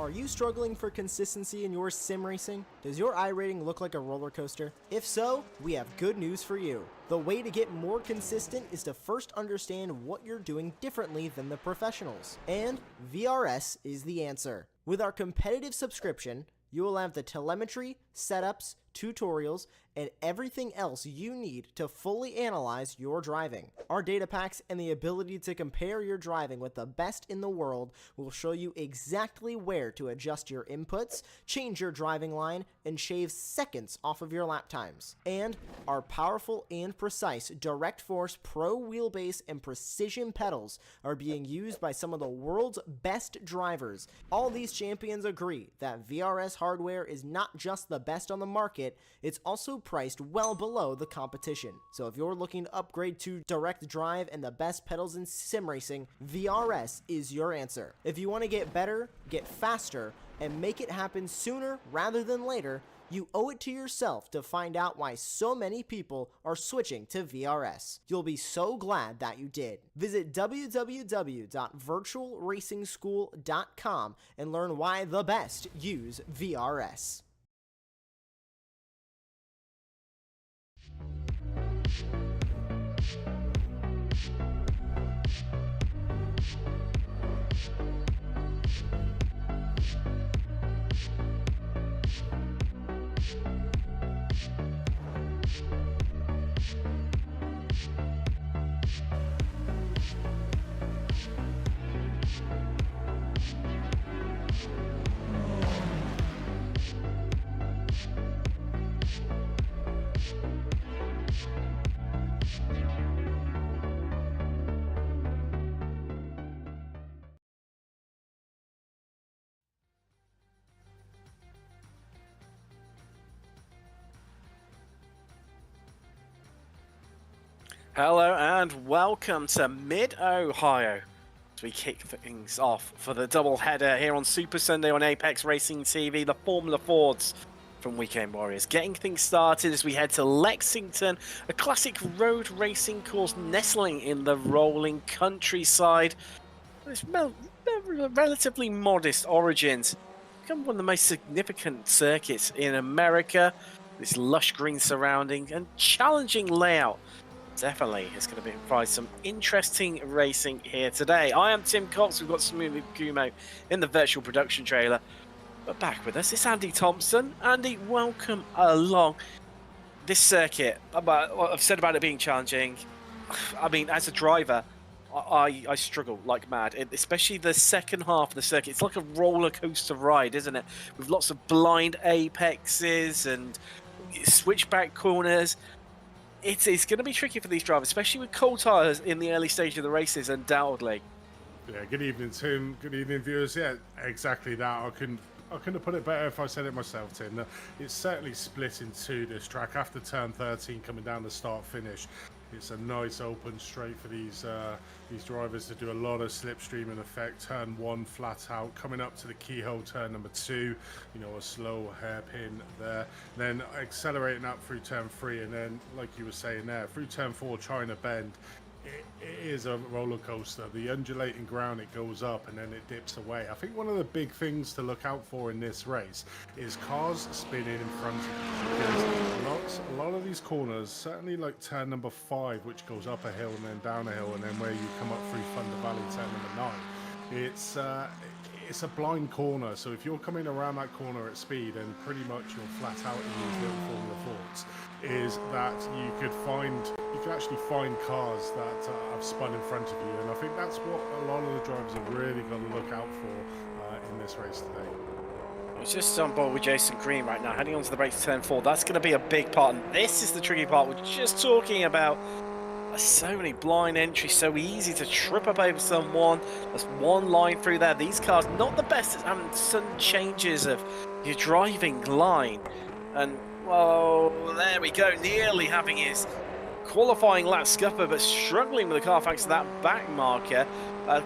Are you struggling for consistency in your sim racing? Does your iRating look like a roller coaster? If so, we have good news for you. The way to get more consistent is to first understand what you're doing differently than the professionals. And VRS is the answer. With our competitive subscription, you will have the telemetry, setups, tutorials, and everything else you need to fully analyze your driving. Our data packs and the ability to compare your driving with the best in the world will show you exactly where to adjust your inputs, change your driving line, and shave seconds off of your lap times. And our powerful and precise Direct Force Pro wheelbase and precision pedals are being used by some of the world's best drivers. All these champions agree that VRS hardware is not just the best on the market, it's also priced well below the competition. So if you're looking to upgrade to direct drive and the best pedals in sim racing, VRS is your answer. If you want to get better, get faster, and make it happen sooner rather than later, you owe it to yourself to find out why so many people are switching to VRS. You'll be so glad that you did. Visit www.virtualracingschool.com and learn why the best use VRS. Hello and welcome to Mid-Ohio as we kick things off for the doubleheader here on Super Sunday on Apex Racing TV, the Formula Fords from Weekend Warriors. Getting things started as we head to Lexington, a classic road racing course nestling in the rolling countryside. It's relatively modest origins. Become one of the most significant circuits in America. This lush green surrounding and challenging layout. Definitely is going to provide some interesting racing here today. I am Tim Cox. We've got Smoothie Kumo in the virtual production trailer. But back with us, it's Andy Thompson. Andy, welcome along. This circuit, I've said about it being challenging. I mean, as a driver, I struggle like mad, especially the second half of the circuit. It's like a roller coaster ride, isn't it? With lots of blind apexes and switchback corners. It's going to be tricky for these drivers, especially with cold tyres in the early stage of the races, undoubtedly. Yeah, good evening, Tim. Good evening, viewers. Yeah, exactly that. I couldn't have put it better if I said it myself, Tim. It's certainly split in two, this track. After turn 13, coming down the start-finish, it's a nice open straight for these drivers to do a lot of slipstream and effect. Turn 1 flat out, coming up to the keyhole turn number 2, you know, a slow hairpin there. Then accelerating up through turn 3, and then, like you were saying there, through turn 4, China Bend. It is a roller coaster. The undulating ground, it goes up and then it dips away. I think one of the big things to look out for in this race is cars spinning in front of you, because a lot of these corners, certainly like turn number 5, which goes up a hill and then down a hill, and then where you come up through Thunder Valley, turn number 9, it's a blind corner. So if you're coming around that corner at speed, and pretty much you're flat out in these little Formula Fords, is that you could actually find cars that have spun in front of you, and I think that's what a lot of the drivers are really going to look out for in this race today. I was just on board with Jason Green right now, heading onto the break to turn 4. That's going to be a big part, and this is the tricky part we're just talking about. There's so many blind entries, so easy to trip up over someone. There's one line through there. These cars, not the best at having sudden changes of your driving line. And, well, there we go, nearly having his qualifying lap scupper, but struggling with the car thanks to that back marker.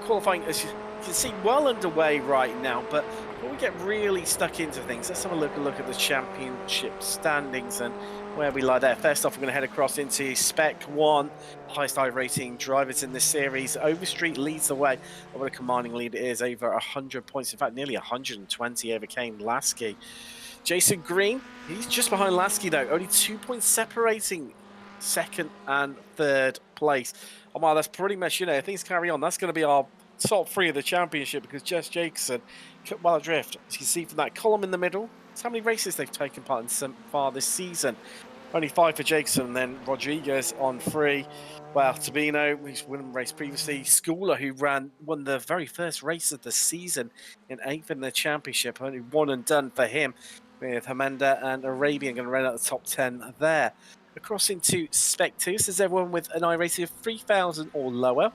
Qualifying, as you can see, well underway right now, but before we get really stuck into things, let's have a look at the championship standings. And where we lie there. First off, we're going to head across into Spec 1, highest iRacing drivers in this series. Overstreet leads the way. What a commanding lead it is, over 100 points. In fact, nearly 120 over Kane Lasky. Jason Green, he's just behind Lasky though, only 2 points separating second and third place. Oh wow, that's pretty much, you know, if things carry on, that's going to be our top 3 of the championship, because Jess Jacobson cut well adrift. As you can see from that column in the middle, that's how many races they've taken part in so far this season. Only 5 for Jacobson, and then Rodriguez on 3. Well, Tabino, who's won a race previously. Schooler, who won the very first race of the season in 8th in the championship. Only one and done for him, with Hamenda and Arabian going to run out the top 10 there. Across into Spec 2, this is everyone with an iRacing of 3,000 or lower.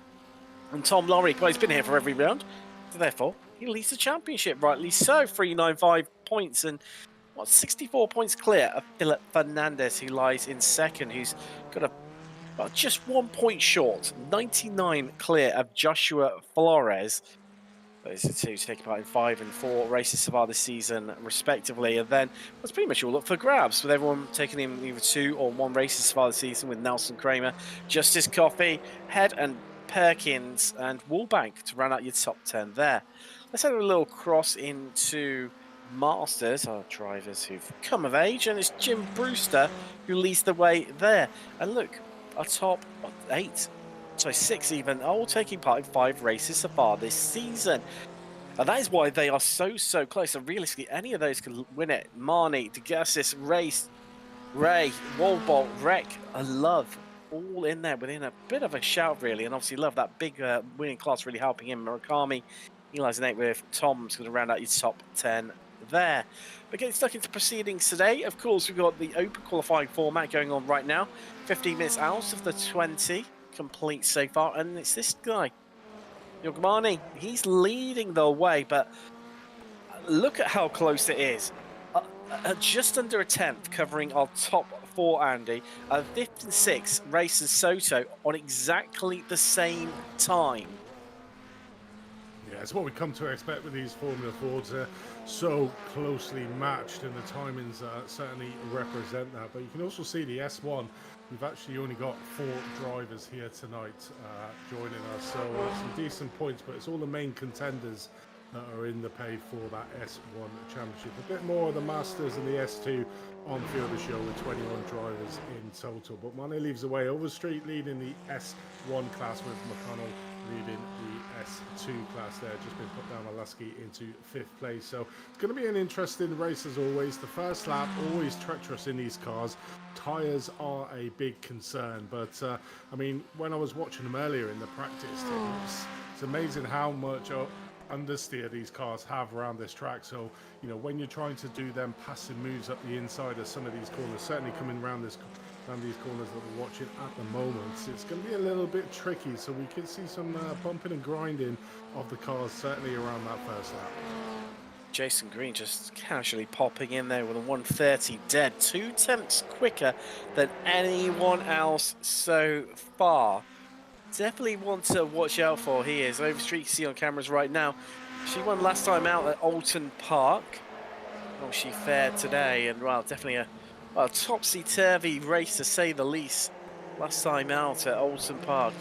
And Tom Lowry, well, he's been here for every round, so therefore he leads the championship, rightly so. 395 points and 64 points clear of Philip Fernandez, who lies in second, who's got just 1 point short, 99 clear of Joshua Flores. Those are two taking part in 5 and 4 races so far this season, respectively. And then that's pretty much all up for grabs, with everyone taking in either 2 or 1 races so far this season, with Nelson Kramer, Justice Coffey, Head and Perkins, and Woolbank to round out your top 10 there. Let's have a little cross into Masters, our drivers who've come of age, and it's Jim Brewster who leads the way there. And look, our top 6 even, are all taking part in 5 races so far this season. And that is why they are so close. And realistically, any of those could win it. Marnie, DeGassis, Race, Ray, Wallbolt, Rec, and Love, all in there within a bit of a shout, really. And obviously, Love, that big winning class really helping him. Murakami, Eli's in 8 with Tom's going to round out your top 10 there. But getting stuck into proceedings today, of course, we've got the open qualifying format going on right now. 15 minutes out of the 20 complete so far, and it's this guy, Yogmani. He's leading the way, but look at how close it is. Just under a 10th, covering our top 4, Andy. 5th and 6th, Race and Soto on exactly the same time. Yeah, it's what we come to expect with these Formula Fords. They're so closely matched, and the timings certainly represent that. But you can also see the S1. We've actually only got 4 drivers here tonight joining us, so some decent points, but it's all the main contenders that are in the pay for that S1 championship. A bit more of the Masters and the S2 on field of show with 21 drivers in total. But Mane leaves away. Overstreet leading the S1 class, with McConnell leading the S2 class there. Just been put down Alaski into 5th place. So it's going to be an interesting race as always. The first lap, always treacherous in these cars. Tyres are a big concern. But, I mean, when I was watching them earlier in the practice, it's amazing how much understeer these cars have around this track. So, you know, when you're trying to do them passive moves up the inside of some of these corners, certainly coming around these corners that we're watching at the moment, it's going to be a little bit tricky. So we could see some bumping and grinding of the cars, certainly around that first lap. Jason Green just casually popping in there with a 130 dead, 2 tenths quicker than anyone else so far. Definitely one to watch out for. He is Overstreet, you see on cameras right now. She won last time out at Alton Park. Oh, she fared today, and well, definitely a topsy-turvy race to say the least. Last time out at Alton Park.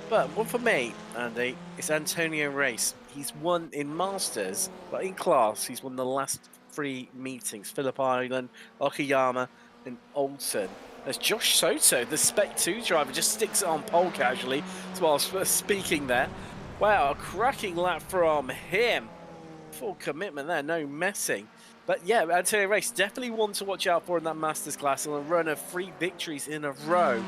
But one for me, Andy, it's Antonio Race. He's won in Masters, but in class, he's won the last 3 meetings: Phillip Island, Okayama, and Alton. There's Josh Soto, the Spec 2 driver, just sticks it on pole casually whilst speaking there. Wow, a cracking lap from him. Full commitment there, no messing. But yeah, Antonio Race, definitely one to watch out for in that Masters class, and a run of 3 victories in a row.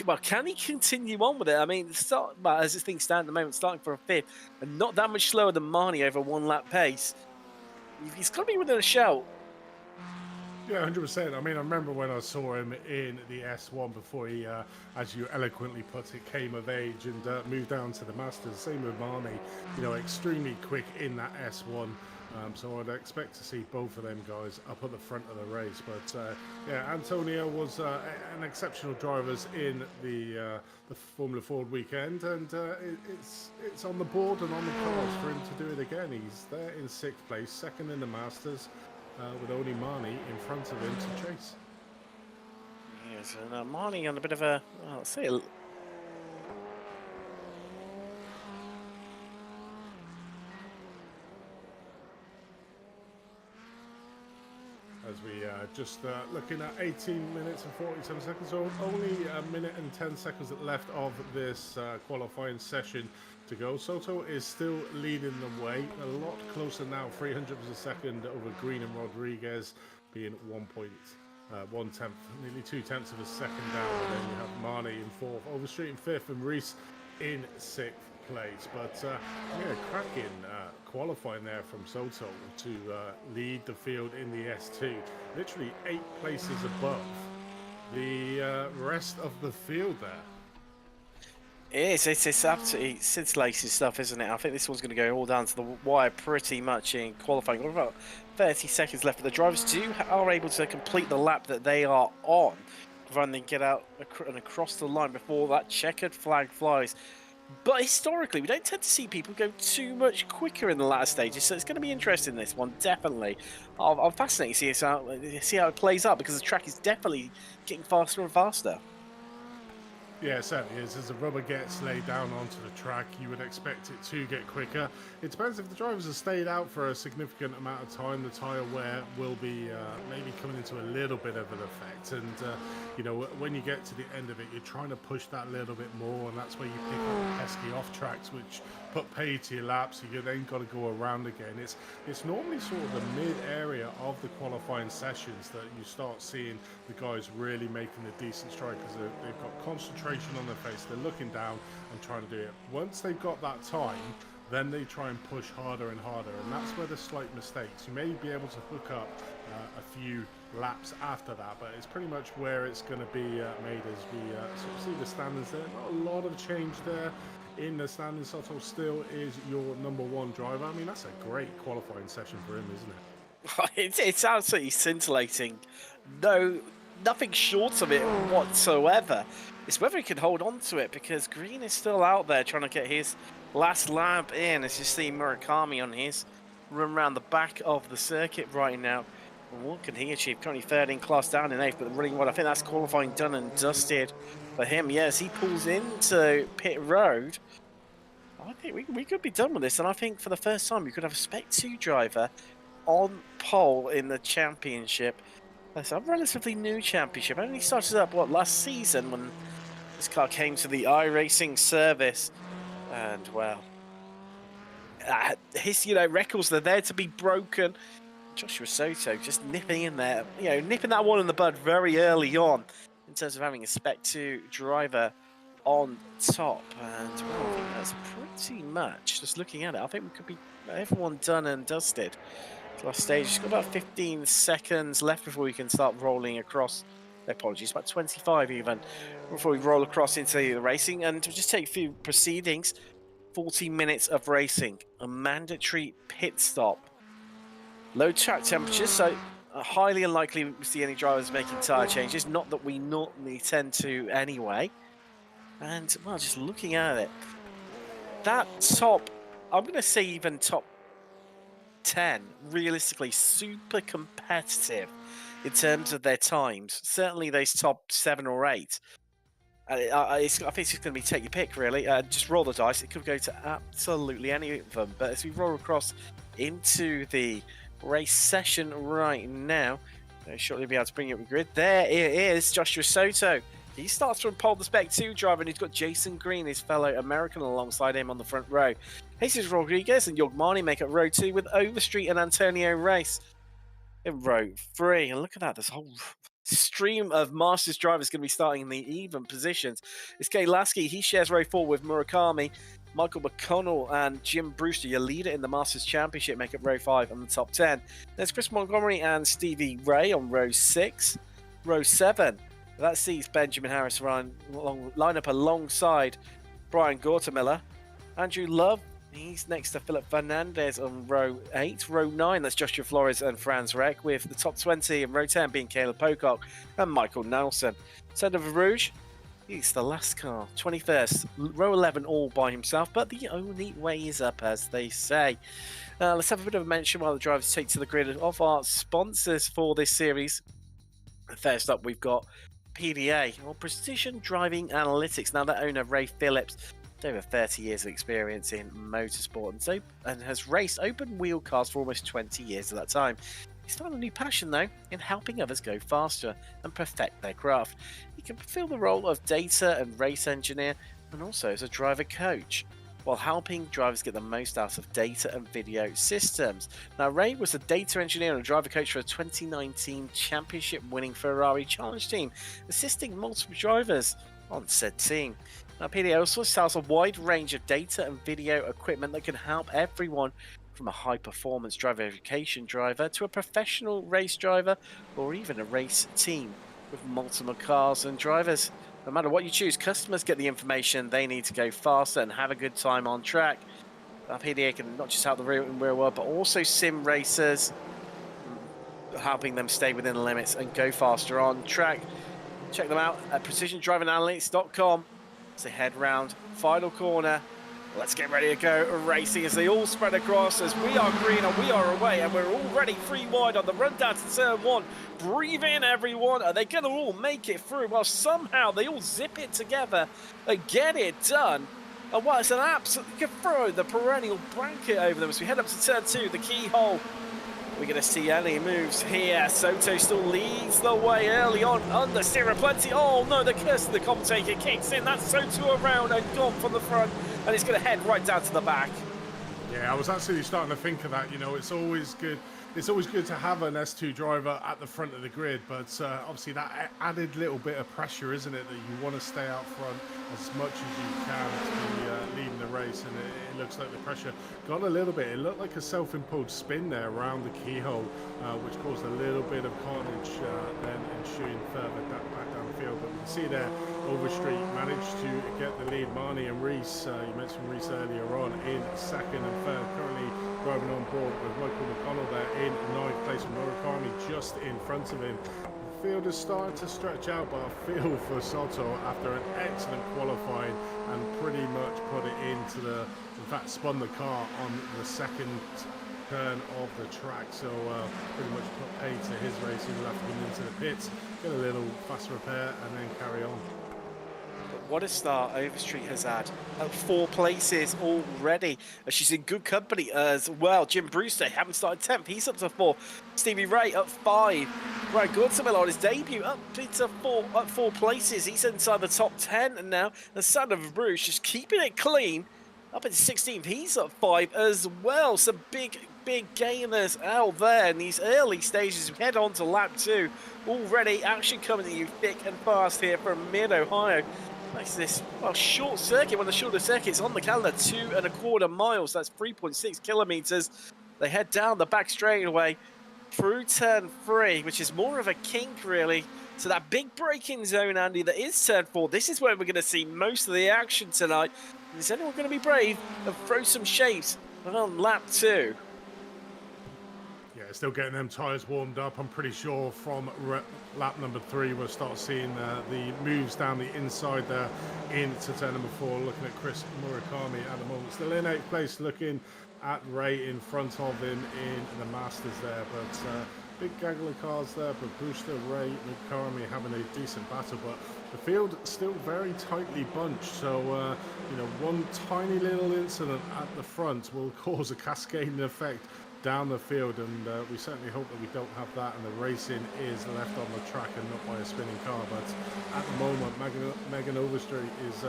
Well, can he continue on with it? I mean, as things stand at the moment, starting for a 5th, and not that much slower than Marnie over 1 lap pace. He's got to be within a shout. Yeah, 100%. I mean, I remember when I saw him in the S1 before he, as you eloquently put it, came of age and moved down to the Masters. Same with Marnie, you know, extremely quick in that S1. So I'd expect to see both of them guys up at the front of the race. But yeah, Antonio was an exceptional driver in the Formula Ford weekend, and it's on the board and on the cards for him to do it again. He's there in 6th place, 2nd in the Masters. with only Marnie in front of him to chase. Yes, and Marnie on a bit of a, well, let's say, As we just looking at 18 minutes and 47 seconds, so only a minute and 10 seconds left of this qualifying session to go. Soto is still leading the way, a lot closer now, 300ths of a second over Green and Rodriguez, being 1/1/10, nearly 2/10 of a second down. And then you have Marnie in fourth, Overstreet in fifth, and Reese in sixth place. But yeah, cracking qualifying there from Soto to lead the field in the S2, literally 8 places above the rest of the field there. It's absolutely scintillating stuff, isn't it? I think this one's going to go all down to the wire pretty much in qualifying. We've got about 30 seconds left, but the drivers are able to complete the lap that they are on, providing they get out and across the line before that checkered flag flies. But historically, we don't tend to see people go too much quicker in the latter stages, so it's going to be interesting, this one, definitely. I'm fascinated to see how it plays out, because the track is definitely getting faster and faster. Yeah, it certainly is. As the rubber gets laid down onto the track, you would expect it to get quicker. It depends if the drivers have stayed out for a significant amount of time. The tyre wear will be maybe coming into a little bit of an effect. And, you know, when you get to the end of it, you're trying to push that little bit more. And that's where you pick up pesky off tracks, which put pay to your lap. So you then got to go around again. It's normally sort of the mid area of the qualifying sessions that you start seeing the guys really making a decent stride, because they've got concentration on their face, they're looking down and trying to do it. Once they've got that time, then they try and push harder and harder, and that's where the slight mistakes. You may be able to hook up a few laps after that, but it's pretty much where it's going to be made as we sort of see the standings there. Not a lot of change there in the standings. Soto still is your #1 driver. I mean, that's a great qualifying session for him, isn't it? It's absolutely scintillating. Nothing short of it whatsoever. It's whether he can hold on to it, because Green is still out there trying to get his last lap in. As you see Murakami on his run around the back of the circuit right now. And what can he achieve? Currently third in class, down in eighth, but running well. I think that's qualifying done and dusted for him. Yes, he pulls into pit road. I think we could be done with this, and I think for the first time we could have a Spec 2 driver on pole in the championship. It's a relatively new championship. It only started up, last season, when this car came to the iRacing service. And, well, his, records, they're there to be broken. Joshua Soto just nipping in there, nipping that one in the bud very early on in terms of having a Spec 2 driver on top. And, well, I think that's pretty much, just looking at it, I think we could be everyone done and dusted. Last stage, it's got about 15 seconds left before we can start rolling across. Apologies, about 25 even before we roll across into the racing. And to just take a few proceedings, 40 minutes of racing, a mandatory pit stop, low track temperatures, so highly unlikely we see any drivers making tyre changes, not that we normally tend to anyway. And, well, just looking at it, that top, I'm going to say even top 10, realistically super competitive in terms of their times. Certainly those top 7 or 8. I think it's going to be take your pick, really. Just roll the dice. It could go to absolutely any of them. But as we roll across into the race session right now, I'll shortly be able to bring you up the grid. There it is, Joshua Soto. He starts from pole, the Spec 2 driver, and he's got Jason Green, his fellow American, alongside him on the front row. Jesus Rodriguez and Yogmani make up row 2 with Overstreet and Antonio Race in row 3. And look at that, this whole stream of Masters drivers going to be starting in the even positions. It's Kay Lasky, he shares row 4 with Murakami. Michael McConnell and Jim Brewster, your leader in the Masters Championship, make up row 5 on the top 10. There's Chris Montgomery and Stevie Ray on row 6. Row 7. That sees Benjamin Harris line up alongside Brian Gortamiller. Andrew Love, he's next to Philip Fernandez on row 8. Row 9, that's Joshua Flores and Franz Reck, with the top 20 in row 10 being Caleb Pocock and Michael Nelson. Centre of Rouge, He's the last car, 21st, row 11 all by himself, but the only way is up, as they say. Let's have a bit of a mention while the drivers take to the grid of our sponsors for this series. First up, we've got PDA, or Precision Driving Analytics. Now, their owner, Ray Phillips, with over 30 years of experience in motorsport and has raced open wheel cars for almost 20 years at that time. He's found a new passion, though, in helping others go faster and perfect their craft. He can fulfill the role of data and race engineer, and also as a driver coach, while helping drivers get the most out of data and video systems. Now, Ray was a data engineer and a driver coach for a 2019 championship-winning Ferrari Challenge team, assisting multiple drivers on said team. Now, PDA also sells a wide range of data and video equipment that can help everyone from a high-performance driver education driver to a professional race driver or even a race team with multiple cars and drivers. No matter what you choose, customers get the information they need to go faster and have a good time on track. PDA can not just help the real world, but also sim racers, helping them stay within the limits and go faster on track. Check them out at precisiondrivinganalytics.com as they head round final corner. Let's get ready to go racing as they all spread across as we are green and we are away, and we're already 3 wide on the run down to turn 1. Breathe in, everyone. Are they going to all make it through? Well, somehow they all zip it together and get it done. And well, it's an absolute, you can throw the perennial blanket over them as we head up to turn 2, the keyhole. We're going to see any moves here. Soto still leads the way early on under Sierra Plenty. Oh no, the curse of the commentator kicks in. That's Soto around and gone from the front, and he's going to head right down to the back. Yeah, I was actually starting to think of that. You know, it's always good. It's always good to have an S2 driver at the front of the grid, but obviously that added little bit of pressure, isn't it? That you want to stay out front as much as you can to be leading the race, and it looks like the pressure got a little bit. It looked like a self-imposed spin there around the keyhole, which caused a little bit of carnage then ensuing further back down the field. But we can see there, Overstreet managed to get the lead. Marnie and Reese, you mentioned Reese earlier on, in second and third, currently driving on board with Michael McConnell there in 9th place, with Murakami just in front of him. The field is starting to stretch out, but I feel for Soto after an excellent qualifying and pretty much put it into in fact spun the car on the second turn of the track, so pretty much put paid to his race. He will have to come into the pits, get a little fast repair and then carry on. What a start Overstreet has had at 4 places already. She's in good company as well. Jim Brewster haven't started 10th. He's up to 4. Stevie Ray up 5. Ryan Goodsamil on his debut up into 4 places. He's inside the top 10 now. And Sander Bruce just keeping it clean. Up into 16th. He's up 5 as well. Some big gainers out there in these early stages. We head on to lap 2. Already action coming at you thick and fast here from Mid-Ohio. Makes this, well, short circuit, one of the shorter circuits on the calendar, 2.25 miles. That's 3.6 kilometers. They head down the back straightaway through turn 3, which is more of a kink, really, to that big braking zone, Andy, that is turn 4. This is where we're going to see most of the action tonight. Is anyone going to be brave and throw some shapes on lap 2? Still getting them tyres warmed up. I'm pretty sure from lap number 3 we'll start seeing the moves down the inside there into turn number 4. Looking at Chris Murakami at the moment, still in 8th place, looking at Ray in front of him in the Masters there. But big gaggle of cars there, but Brewster, Ray, Murakami having a decent battle, but the field still very tightly bunched. So you know, one tiny little incident at the front will cause a cascading effect down the field, and we certainly hope that we don't have that and the racing is left on the track and not by a spinning car. But at the moment, Megan Overstreet is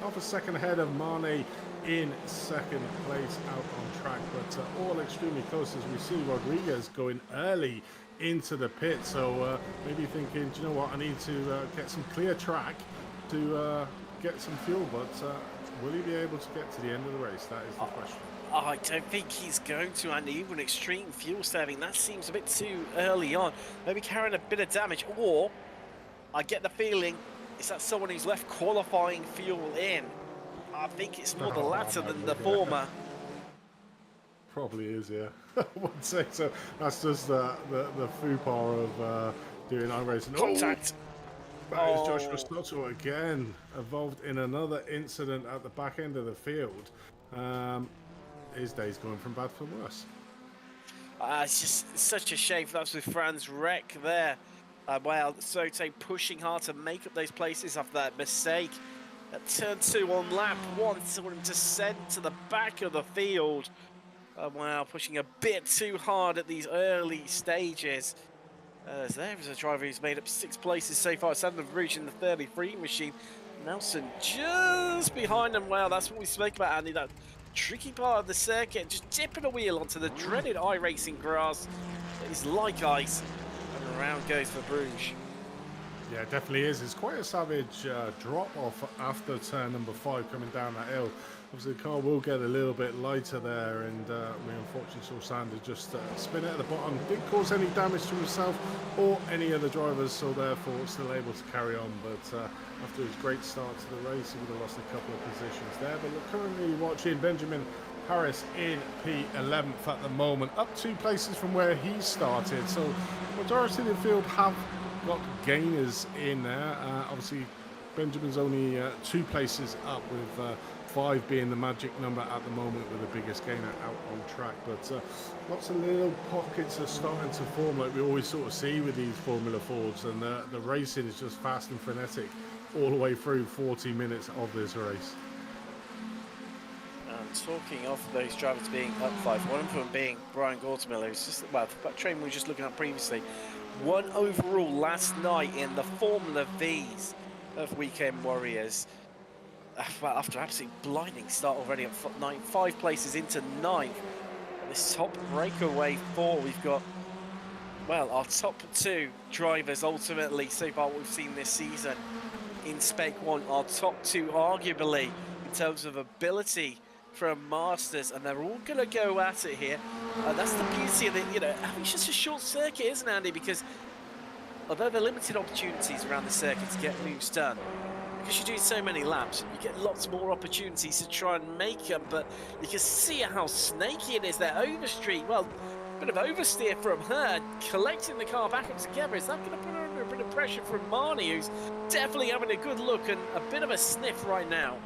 half a second ahead of Marnie in 2nd place out on track, but all extremely close as we see Rodriguez going early into the pit. So maybe thinking, do you know what, I need to get some clear track to get some fuel, but will he be able to get to the end of the race? That is the question. I don't think he's going to, Andy. Even extreme fuel saving, that seems a bit too early on. Maybe carrying a bit of damage, or I get the feeling is that someone who's left qualifying fuel in. I think it's more the latter than the former. Probably is, yeah. I would say so. That's just the faux pas of doing iRacing. Contact. That is Joshua Stottle again, involved in another incident at the back end of the field. His day's going from bad for worse. It's just such a shame. That's with Franz Wreck there. Well, Sote pushing hard to make up those places after that mistake. At turn 2 on lap 1, saw him descend to the back of the field. Wow, pushing a bit too hard at these early stages. There's a driver who's made up 6 places so far. Sandler Rouge in the 33 machine. Nelson just behind him. Wow, that's what we spoke about, Andy. That tricky part of the circuit, just dipping a wheel onto the dreaded iRacing grass. It is like ice. And around goes for Bruges. Yeah, it definitely is. It's quite a savage drop-off after turn number 5 coming down that hill. Obviously, the car will get a little bit lighter there, and we unfortunately saw Sander just spin it at the bottom. Didn't cause any damage to himself or any other drivers, so therefore still able to carry on. But after his great start to the race, he would have lost a couple of positions there. But we're currently watching Benjamin Harris in P11th at the moment, up 2 places from where he started. So the majority of the field have got gainers in there. Obviously, Benjamin's only 2 places up, with 5 being the magic number at the moment, with the biggest gainer out on track. But lots of little pockets are starting to form, like we always sort of see with these Formula Fords, and the racing is just fast and frenetic all the way through 40 minutes of this race. And talking of those drivers being up 5, one of them being Brian Gortemiller, who's just, well, the train we were just looking at previously, 1 overall last night in the Formula V's of Weekend Warriors. Well, after absolutely blinding start already at 5 places into 9th. This top breakaway 4, we've got, well, our top 2 drivers ultimately so far we've seen this season in Spec 1. Our top 2 arguably in terms of ability from Masters, and they're all going to go at it here. That's the beauty of it, you know, it's just a short circuit, isn't it, Andy? Because although there are limited opportunities around the circuit to get moves done, because you're doing so many laps, you get lots more opportunities to try and make them, but you can see how snaky it is there. Overstreet, well, a bit of oversteer from her, collecting the car back up together. Is that going to put her under a bit of pressure from Marnie, who's definitely having a good look and a bit of a sniff right now?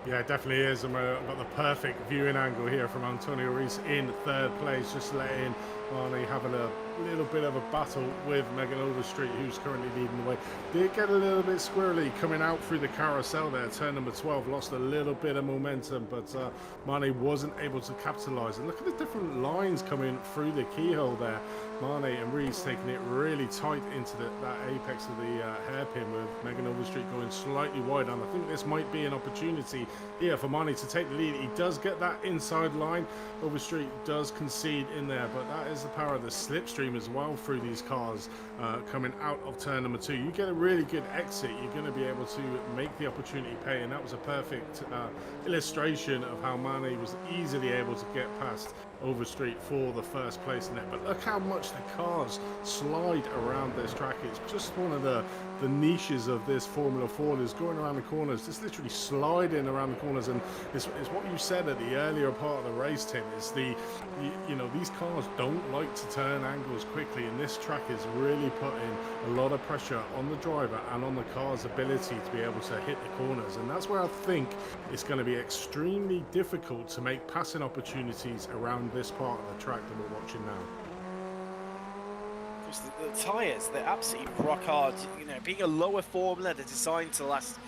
Yeah, it definitely is. I've got the perfect viewing angle here from Antonio Reis in 3rd place, just letting Marnie having a little bit of a battle with Megan Overstreet, who's currently leading the way. Did get a little bit squirrely coming out through the carousel there. Turn number 12 lost a little bit of momentum, but Marnie wasn't able to capitalise. And look at the different lines coming through the keyhole there. Marnie and Rees taking it really tight into that apex of the hairpin, with Megan Overstreet going slightly wide. And I think this might be an opportunity here for Marnie to take the lead. He does get that inside line. Overstreet does concede in there, but that is the power of the slipstream as well through these cars coming out of turn number 2. You get a really good exit, you're going to be able to make the opportunity pay, and that was a perfect illustration of how Marnie was easily able to get past Overstreet for the 1st place in it. But look how much the cars slide around this track. It's just one of the niches of this Formula Ford, is going around the corners, just literally sliding around the corners. And it's what you said at the earlier part of the race, Tim, is you know, these cars don't like to turn angles quickly, and this track is really putting a lot of pressure on the driver and on the car's ability to be able to hit the corners. And that's where I think it's going to be extremely difficult to make passing opportunities around this part of the track that we're watching now. The tyres, they're absolutely rock hard. You know, being a lower formula, they're designed to last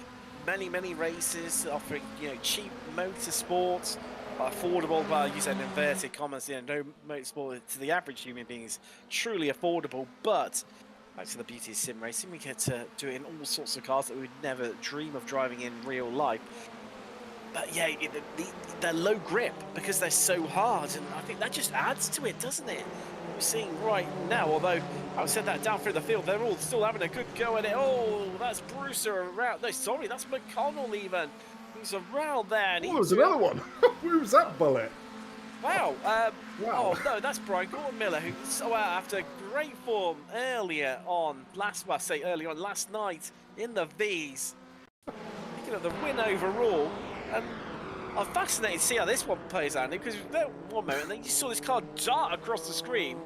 many races, offering, you know, cheap motorsports, affordable. Well, I use that in inverted commas. You know, no motorsport to the average human being is truly affordable. But back to the beauty of sim racing, we get to do it in all sorts of cars that we would never dream of driving in real life. But yeah, they're low grip because they're so hard, and I think that just adds to it, doesn't it? We're seeing right now, although I said that down through the field, they're all still having a good go at it. Oh, that's Brewster around. No, sorry, that's McConnell even. He's around there. Oh, there's another one. Where was that bullet? Wow. Wow. Oh, no, that's Brian Gordon Miller, who so after great form early on last night in the V's, picking up the win overall. And I'm fascinated to see how this one plays out, because one moment, and then you saw this car dart across the screen.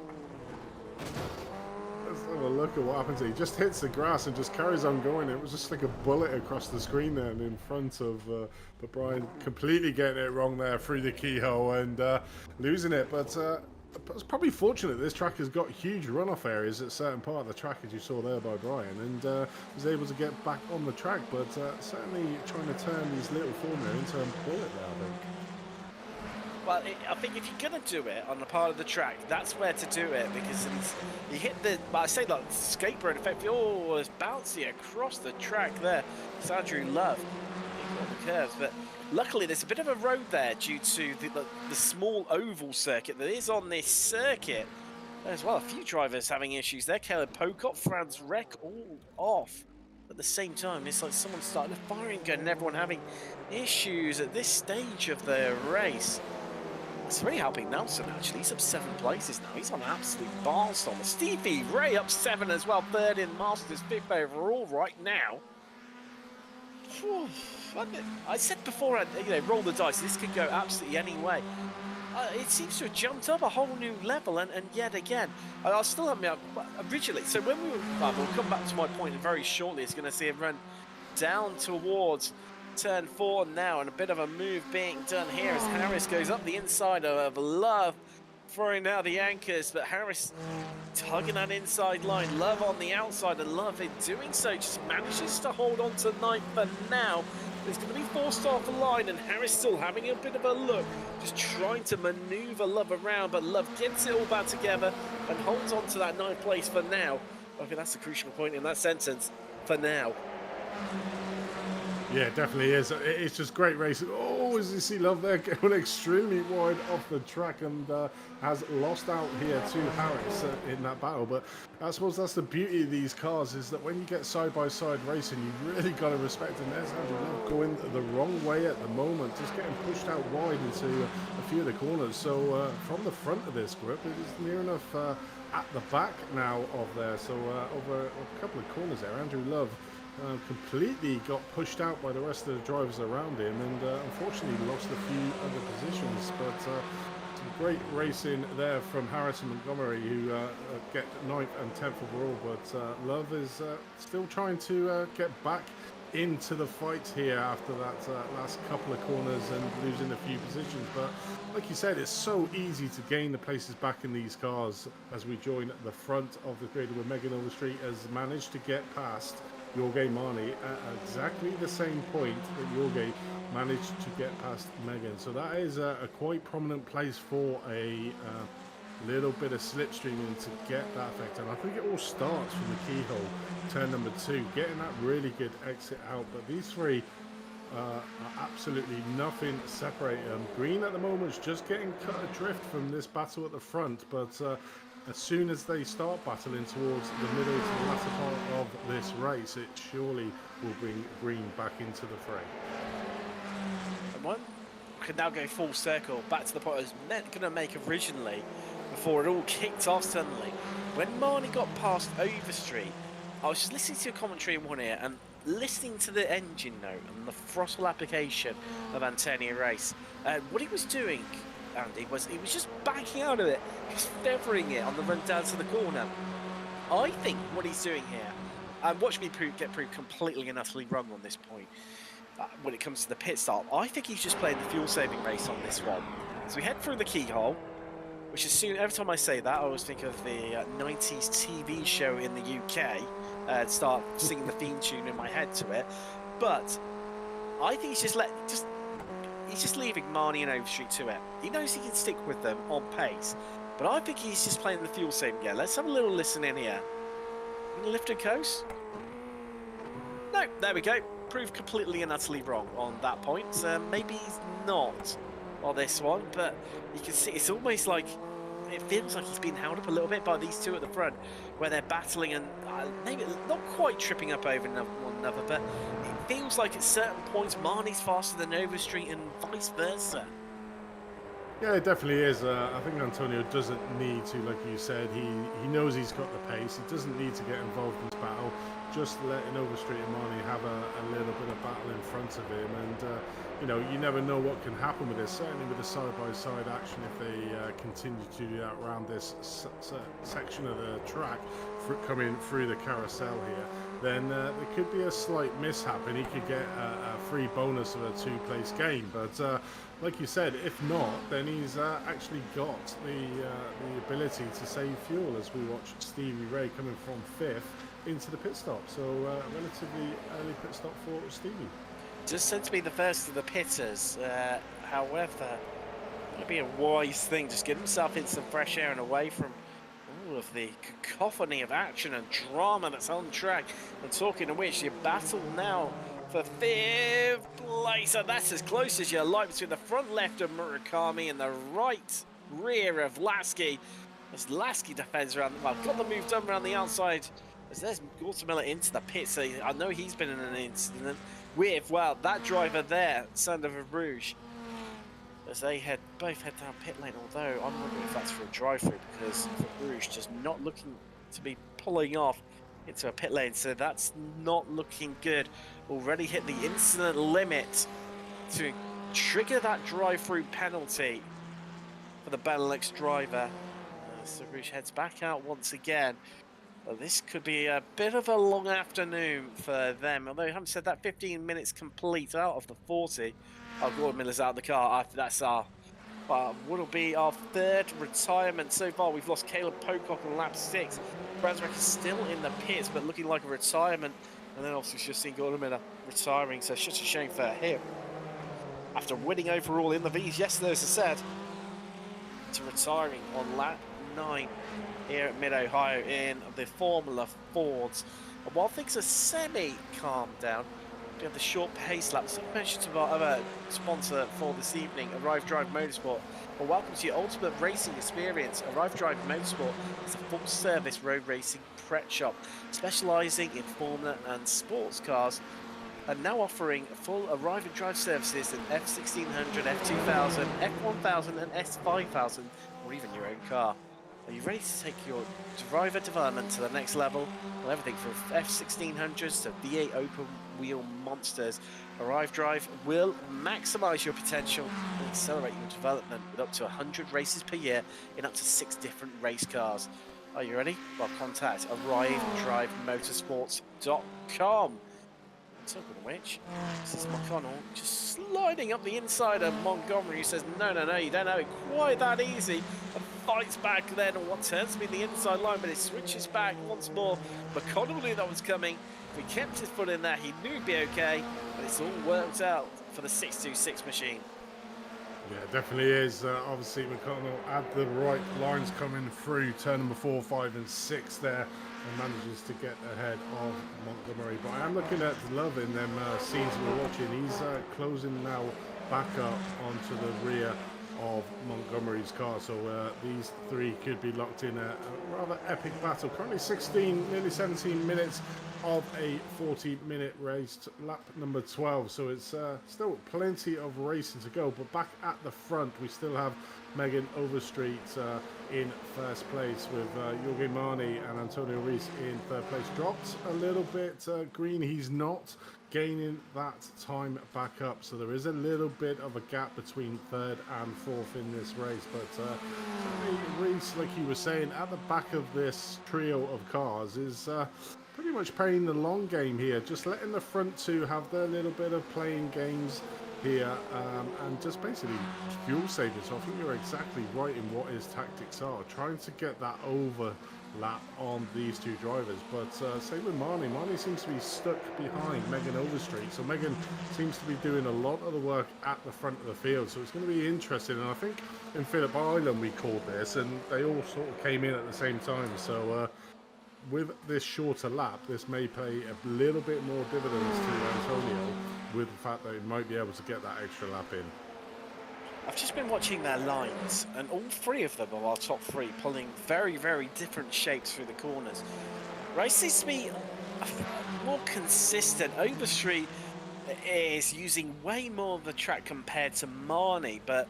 have a look at what happens. He just hits the grass and just carries on going. It was just like a bullet across the screen there and in front of, but Brian completely getting it wrong there through the keyhole and losing it. But it's probably fortunate this track has got huge runoff areas at certain part of the track, as you saw there by Brian, and was able to get back on the track. But certainly trying to turn these little formula into a bullet there, I think. Well, I think if you're going to do it on the part of the track, that's where to do it, because you hit the, I say like skateboard effect, it's bouncy across the track there. It's Andrew Love on the curves, but luckily there's a bit of a road there due to the small oval circuit that is on this circuit. As well, a few drivers having issues there. Caleb Pocock, Franz Reck, all off. At the same time, it's like someone starting a firing gun and everyone having issues at this stage of the race. It's really helping Nelson, actually. He's up 7 places now. He's on an absolute barnstorm. Stevie Ray up 7 as well. 3rd in Masters, 5th overall right now. Whew. I said before, roll the dice. This could go absolutely any way. It seems to have jumped up a whole new level, and yet again, I'll still have me up originally. So when we'll come back to my point very shortly. It's going to see him run down towards turn 4 now, and a bit of a move being done here as Harris goes up the inside of Love, throwing out the anchors, but Harris tugging that inside line. Love on the outside, and Love in doing so just manages to hold on to 9th for now. It's going to be forced off the line, and Harris still having a bit of a look, just trying to maneuver Love around, but Love gets it all back together and holds on to that 9th place for now. I think that's the crucial point in that sentence, for now. Yeah, it definitely is. It's just great racing. Oh, as you see Love there going extremely wide off the track and has lost out here to Harris in that battle. But I suppose that's the beauty of these cars, is that when you get side-by-side racing, you really got to respect them. There's Andrew Love going the wrong way at the moment, just getting pushed out wide into a few of the corners. So from the front of this group, it is near enough at the back now of there. So over a couple of corners there, Andrew Love completely got pushed out by the rest of the drivers around him, and unfortunately lost a few other positions. But some great racing there from Harris and Montgomery, who get 9th and 10th overall. But Love is still trying to get back into the fight here after that last couple of corners and losing a few positions. But like you said, it's so easy to gain the places back in these cars as we join the front of the grid, where Megan Overstreet has managed to get past Jorge Marni at exactly the same point that Jorge managed to get past Megan. So that is a quite prominent place for a little bit of slipstreaming to get that effect. And I think it all starts from the keyhole, turn number 2, getting that really good exit out. But these three are absolutely nothing separating them. Green at the moment is just getting cut adrift from this battle at the front, but as soon as they start battling towards the middle to the latter part of this race, it surely will bring Green back into the fray. And one can now go full circle back to the point I was going to make originally, before it all kicked off suddenly. When Marnie got past Overstreet, I was just listening to a commentary in one ear and listening to the engine note and the throttle application of Antonio Race. What he was doing, Andy, was he was just backing out of it, just feathering it on the run down to the corner. I think what he's doing here, and watch me get proved completely and utterly wrong on this point, when it comes to the pit stop, I think he's just playing the fuel-saving race on this one. So we head through the keyhole, which is soon, every time I say that, I always think of the 90s TV show in the UK, and start singing the theme tune in my head to it. But I think he's just leaving Marnie and Overstreet to it. He knows he can stick with them on pace, but I think he's just playing the fuel saving game. Let's have a little listen in here. Lift and coast? No, there we go. Proved completely and utterly wrong on that point. Maybe he's not on this one, but you can see it's almost like, it feels like he's been held up a little bit by these two at the front, where they're battling and maybe not quite tripping up over one another, but it feels like at certain points Marnie's faster than Overstreet and vice versa. Yeah, it definitely is. I think Antonio doesn't need to, like you said, he knows he's got the pace. He doesn't need to get involved in this battle. Just letting Overstreet and Marnie have a little bit of battle in front of him, and you know, you never know what can happen with this. Certainly with the side-by-side action, if they continue to do that around this section of the track, coming through the carousel here, then there could be a slight mishap, and he could get a free bonus of a 2-place game. But like you said, if not, then he's actually got the ability to save fuel, as we watch Stevie Ray coming from 5th into the pit stop. So relatively early pit stop for Stevie. Just said to be the first of the pitters. However, it would be a wise thing. Just get himself in some fresh air and away from all of the cacophony of action and drama that's on track. And talking of which, your battle now for 5th place. And that's as close as you like between the front left of Murakami and the right rear of Lasky. As Lasky defends around, well, got the move done around the outside. As there's Gortamilla into the pit, so I know he's been in an incident with, well, that driver there, Sander Rouge, as they both head down pit lane, although I'm wondering if that's for a drive-through, because Rouge just not looking to be pulling off into a pit lane, so that's not looking good. Already hit the incident limit to trigger that drive-through penalty for the Benelux driver. So Rouge heads back out once again. Well, this could be a bit of a long afternoon for them, although I haven't said that 15 minutes complete out of the 40. Oh, Gordon Miller's out of the car. That's our, what'll be our 3rd retirement so far. We've lost Caleb Pocock on lap 6. Bransbeck is still in the pits, but looking like a retirement. And then obviously just seen Gordon Miller retiring, so it's just a shame for him. After winning overall in the V's yesterday, as I said, to retiring on lap 9. Here at Mid-Ohio in the Formula Fords. And while things are semi-calmed down, we have the short pace lap. So mention to our other sponsor for this evening, Arrive Drive Motorsport. Well, welcome to your ultimate racing experience. Arrive Drive Motorsport is a full-service road racing prep shop, specialising in Formula and sports cars, and now offering full Arrive and Drive services in F1600, F2000, F1000 and S5000, or even your own car. Are you ready to take your driver development to the next level? Well, everything from F1600s to V8 open wheel monsters, Arrive Drive will maximise your potential and accelerate your development with up to 100 races per year in up to 6 different race cars. Are you ready? Well, contact ArriveDriveMotorsports.com. Talking of which, this is McConnell just sliding up the inside of Montgomery, who says, no, you don't have it quite that easy, and fights back then on what turns to be the inside line, but it switches back once more. McConnell knew that was coming. If he kept his foot in there, he knew he'd be okay, but it's all worked out for the 626 machine. Yeah, it definitely is. Obviously, McConnell had the right lines coming through turn number 4, 5 and 6 there, and manages to get ahead of Montgomery. But I am looking at Love in them scenes we're watching. He's closing now back up onto the rear of Montgomery's car. So these three could be locked in a rather epic battle. Currently 16, nearly 17 minutes of a 40-minute race, lap number 12. So it's still plenty of racing to go. But back at the front, we still have Megan Overstreet in first place, with Jorge Marni and Antonio Reis in third place. Dropped a little bit green. He's not gaining that time back up, so there is a little bit of a gap between third and fourth in this race. But Reis, like you were saying, at the back of this trio of cars is pretty much playing the long game here, just letting the front two have their little bit of playing games here, and just basically fuel saving. So I think you're exactly right in what his tactics are, trying to get that overlap on these two drivers. But same with Marnie. Marnie seems to be stuck behind Megan Overstreet, so Megan seems to be doing a lot of the work at the front of the field. So it's going to be interesting, and I think in Phillip Island we called this, and they all sort of came in at the same time. So with this shorter lap, this may pay a little bit more dividends to Antonio, with the fact that he might be able to get that extra lap in. I've just been watching their lines, and all three of them are our top three, pulling very, very different shapes through the corners. Race seems to be more consistent. Overstreet is using way more of the track compared to Marnie, but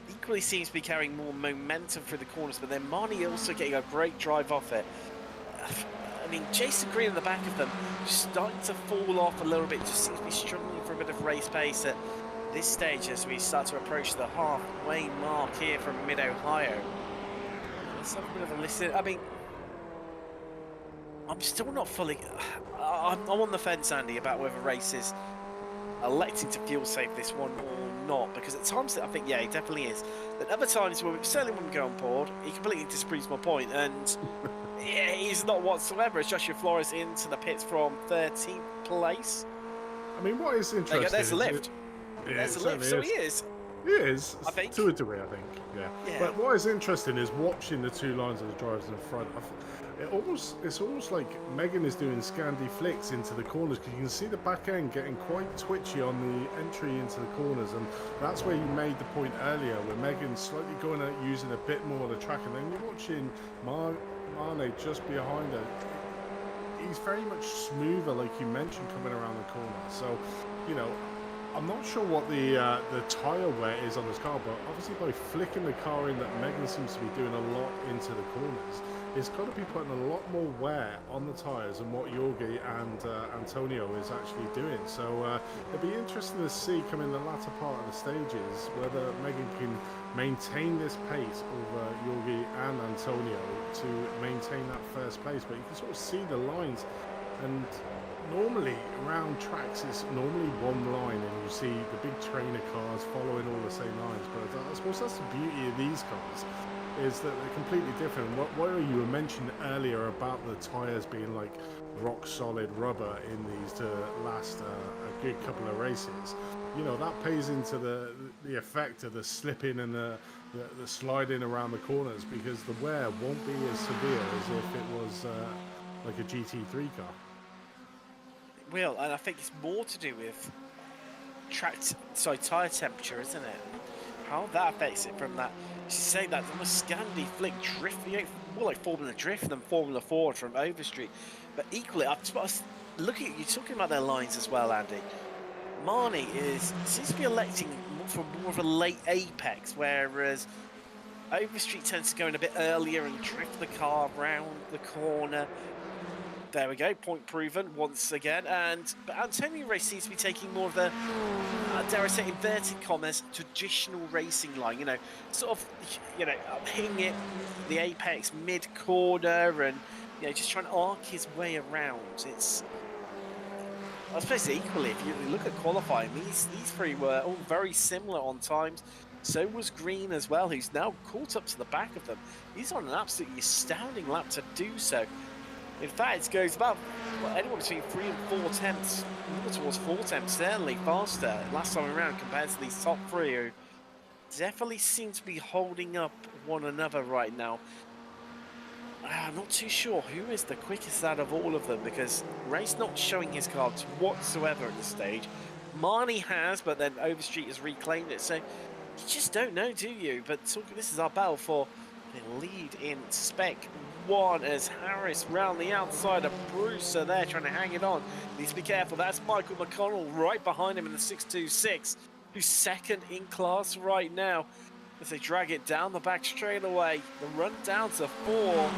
equally seems to be carrying more momentum through the corners, but then Marnie also getting a great drive off it. I mean, Jason Green in the back of them just starting to fall off a little bit, just seems to be struggling for a bit of race pace at this stage as we start to approach the halfway mark here from Mid-Ohio. Let's have a bit of a listen. I mean, I'm still not fully... I'm on the fence, Andy, about whether races electing to fuel save this one or not, because at times I think, yeah, he definitely is. At other times, well, certainly wouldn't go on board. He completely disproves my point, and yeah, he's not whatsoever. It's Joshua Flores into the pits from 13th place. I mean, what is interesting... There's a lift. There's a lift, so he is. He is, I think. To a degree, I think. Yeah. But what is interesting is watching the two lines of the drivers in front. It's almost like Megan is doing Scandi flicks into the corners, because you can see the back end getting quite twitchy on the entry into the corners, and that's where you made the point earlier, where Megan's slightly going out using a bit more of the track, and then you're watching Marne just behind her. He's very much smoother, like you mentioned, coming around the corner. So, you know, I'm not sure what the tyre wear is on this car, but obviously by flicking the car in, that Megan seems to be doing a lot into the corners, it's got to be putting a lot more wear on the tyres than what Jorge and Antonio is actually doing. So it'll be interesting to see coming in the latter part of the stages whether Megan can maintain this pace over Jorge and Antonio to maintain that first place. But you can sort of see the lines, and normally around tracks it's normally one line and you see the big trainer cars following all the same lines, but I suppose that's the beauty of these cars, is that they're completely different. What you mentioned earlier about the tyres being like rock solid rubber in these to last a good couple of races, you know, that pays into the effect of the slipping and the sliding around the corners, because the wear won't be as severe as if it was like a GT3 car. Well, and I think it's more to do with tyre temperature, isn't it? How that affects it from that. You say that almost Scandi flick drift, you know, more like Formula Drift than Formula Ford from Overstreet. But equally, I was looking at you talking about their lines as well, Andy. Marnie seems to be electing for more of a late apex, whereas Overstreet tends to go in a bit earlier and drift the car around the corner. There we go, point proven once again. But Antonio Race seems to be taking more of the, dare I say, inverted commas, traditional racing line. You know, sort of, you know, hitting it, the apex mid-corner, and, you know, just trying to arc his way around. It's, I suppose equally, if you look at qualifying, these three were all very similar on times. So was Green as well, who's now caught up to the back of them. He's on an absolutely astounding lap to do so. In fact, it goes about anywhere between 3 and 4 tenths, more towards 4 tenths, certainly faster last time around compared to these top three, who definitely seem to be holding up one another right now. I'm not too sure who is the quickest out of all of them, because Ray's not showing his cards whatsoever at this stage. Marnie has, but then Overstreet has reclaimed it, so you just don't know, do you? But this is our battle for the lead in Spec 1 as Harris round the outside of Brewster there trying to hang it on. Needs to be careful. That's Michael McConnell right behind him in the 626, who's second in class right now as they drag it down the back straight away. The run down to 4.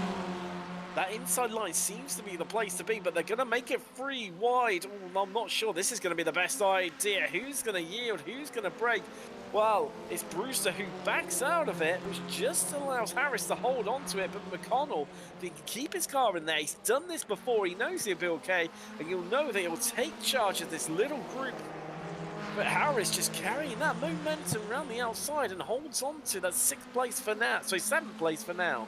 That inside line seems to be the place to be, but they're going to make it free wide. Ooh, I'm not sure this is going to be the best idea. Who's going to yield? Who's going to break? Well, it's Brewster who backs out of it, which just allows Harris to hold on to it. But McConnell, if he can keep his car in there, he's done this before, he knows he'll be okay, and you'll know that he'll take charge of this little group. But Harris just carrying that momentum around the outside and holds on to that 6th place for now. So 7th place for now.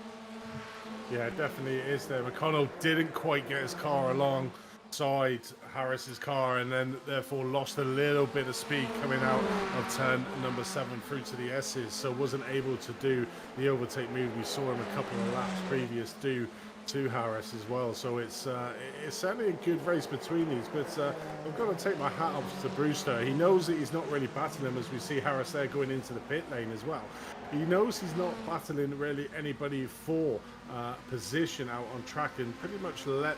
Yeah, definitely it is there. McConnell didn't quite get his car alongside Harris's car, and then therefore lost a little bit of speed coming out of turn number 7 through to the S's, so wasn't able to do the overtake move we saw him a couple of laps previous to Harris as well. So it's certainly a good race between these, but I've got to take my hat off to Brewster. He knows that he's not really battling them, as we see Harris there going into the pit lane as well. He knows he's not battling really anybody for position out on track, and pretty much let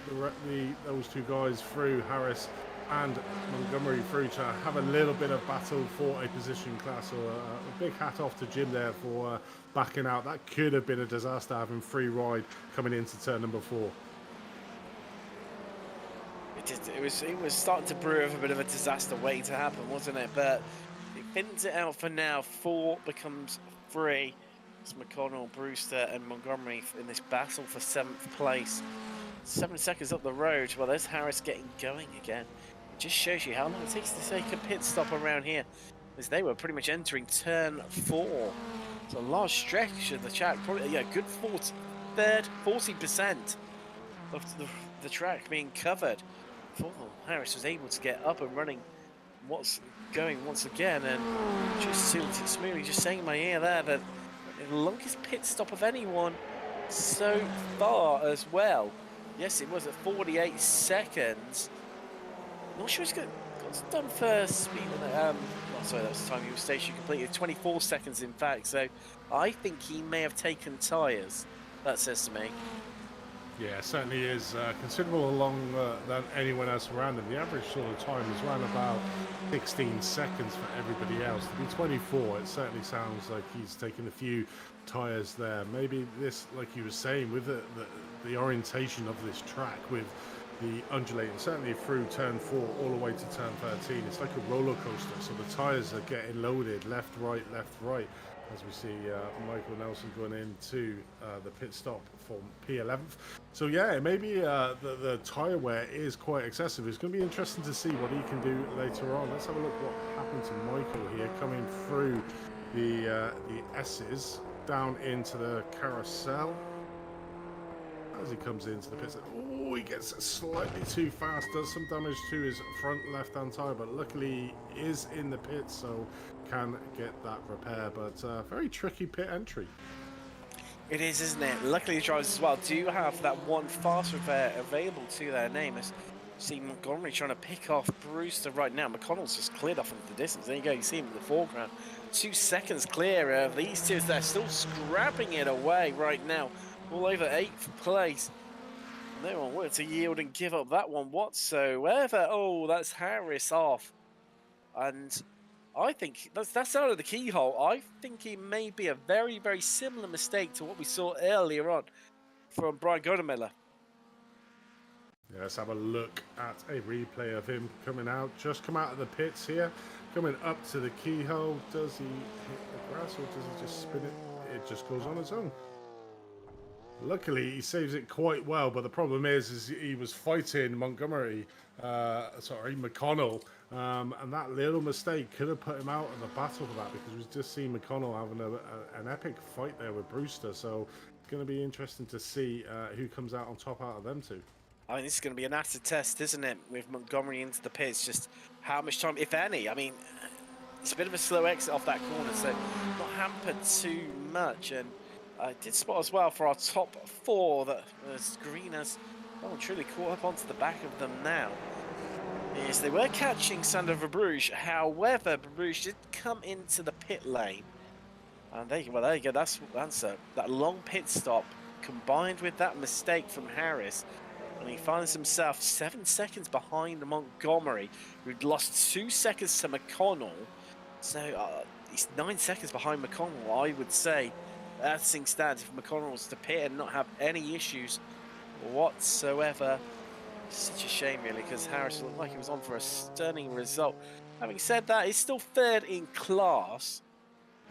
those two guys through, Harris and Montgomery through to have a little bit of battle for a position class. So a big hat off to Jim there for backing out. That could have been a disaster having free ride coming into turn number 4. It was starting to brew of a bit of a disaster waiting to happen, wasn't it? But it thins it out for now. 4 becomes 3. It's McConnell, Brewster, and Montgomery in this battle for 7th place. 7 seconds up the road. Well, there's Harris getting going again. It just shows you how long it takes to take a pit stop around here, as they were pretty much entering turn 4. It's a large stretch of the track, probably good 40% of the track being covered. Harris was able to get up and running. What's going once again, and just smoothly just saying in my ear there that the longest pit stop of anyone so far as well. Yes, it was at 48 seconds. Not sure it's got done for speed. Sorry, that was the time he was station completed. 24 seconds, in fact. So I think he may have taken tyres. That says to me. Yeah, certainly is considerable longer than anyone else around him. The average sort of time is around about 16 seconds for everybody else. To be 24, it certainly sounds like he's taken a few tyres there. Maybe this, like you were saying, with the orientation of this track, with the undulating, certainly through turn 4 all the way to turn 13, it's like a roller coaster. So the tyres are getting loaded left, right, as we see Michael Nelson going into the pit stop for P11th. So yeah, maybe the tyre wear is quite excessive. It's going to be interesting to see what he can do later on. Let's have a look what happened to Michael here, coming through the S's down into the carousel. As he comes into the pits, oh, he gets slightly too fast, does some damage to his front left-hand tyre, but luckily he is in the pit, so can get that repair. But very tricky pit entry. It is, isn't it? Luckily the drivers as well do have that one fast repair available to their name. As see Montgomery trying to pick off Brewster right now. McConnell's just cleared off into the distance. There you go, you see him in the foreground. 2 seconds clear of these two. They're still scrapping it away right now. All over 8th place. No one wanted to yield and give up that one whatsoever. Oh, that's Harris off. And I think that's out of the keyhole. I think it may be a very, very similar mistake to what we saw earlier on from Brian Godemiller. Yeah, let's have a look at a replay of him coming out. Just come out of the pits here. Coming up to the keyhole. Does he hit the grass or does he just spin it? It just goes on its own. Luckily, he saves it quite well, but the problem is he was fighting McConnell, and that little mistake could have put him out of the battle for that, because we've just seen McConnell having an epic fight there with Brewster. So it's going to be interesting to see who comes out on top out of them two. I mean, this is going to be an acid test, isn't it, with Montgomery into the pits? Just how much time, if any. I mean, it's a bit of a slow exit off that corner, so not hampered too much. And I did spot as well for our top 4 that Green has truly caught up onto the back of them now. Yes, they were catching Sander Verbruge. However, Verbruge did come into the pit lane. And there you go. That's that long pit stop combined with that mistake from Harris. And he finds himself 7 seconds behind Montgomery, who'd lost 2 seconds to McConnell. So he's 9 seconds behind McConnell, I would say. As things stand, if McConnell was to pit and not have any issues whatsoever, such a shame really, because Harris looked like he was on for a stunning result. Having said that, he's still 3rd in class.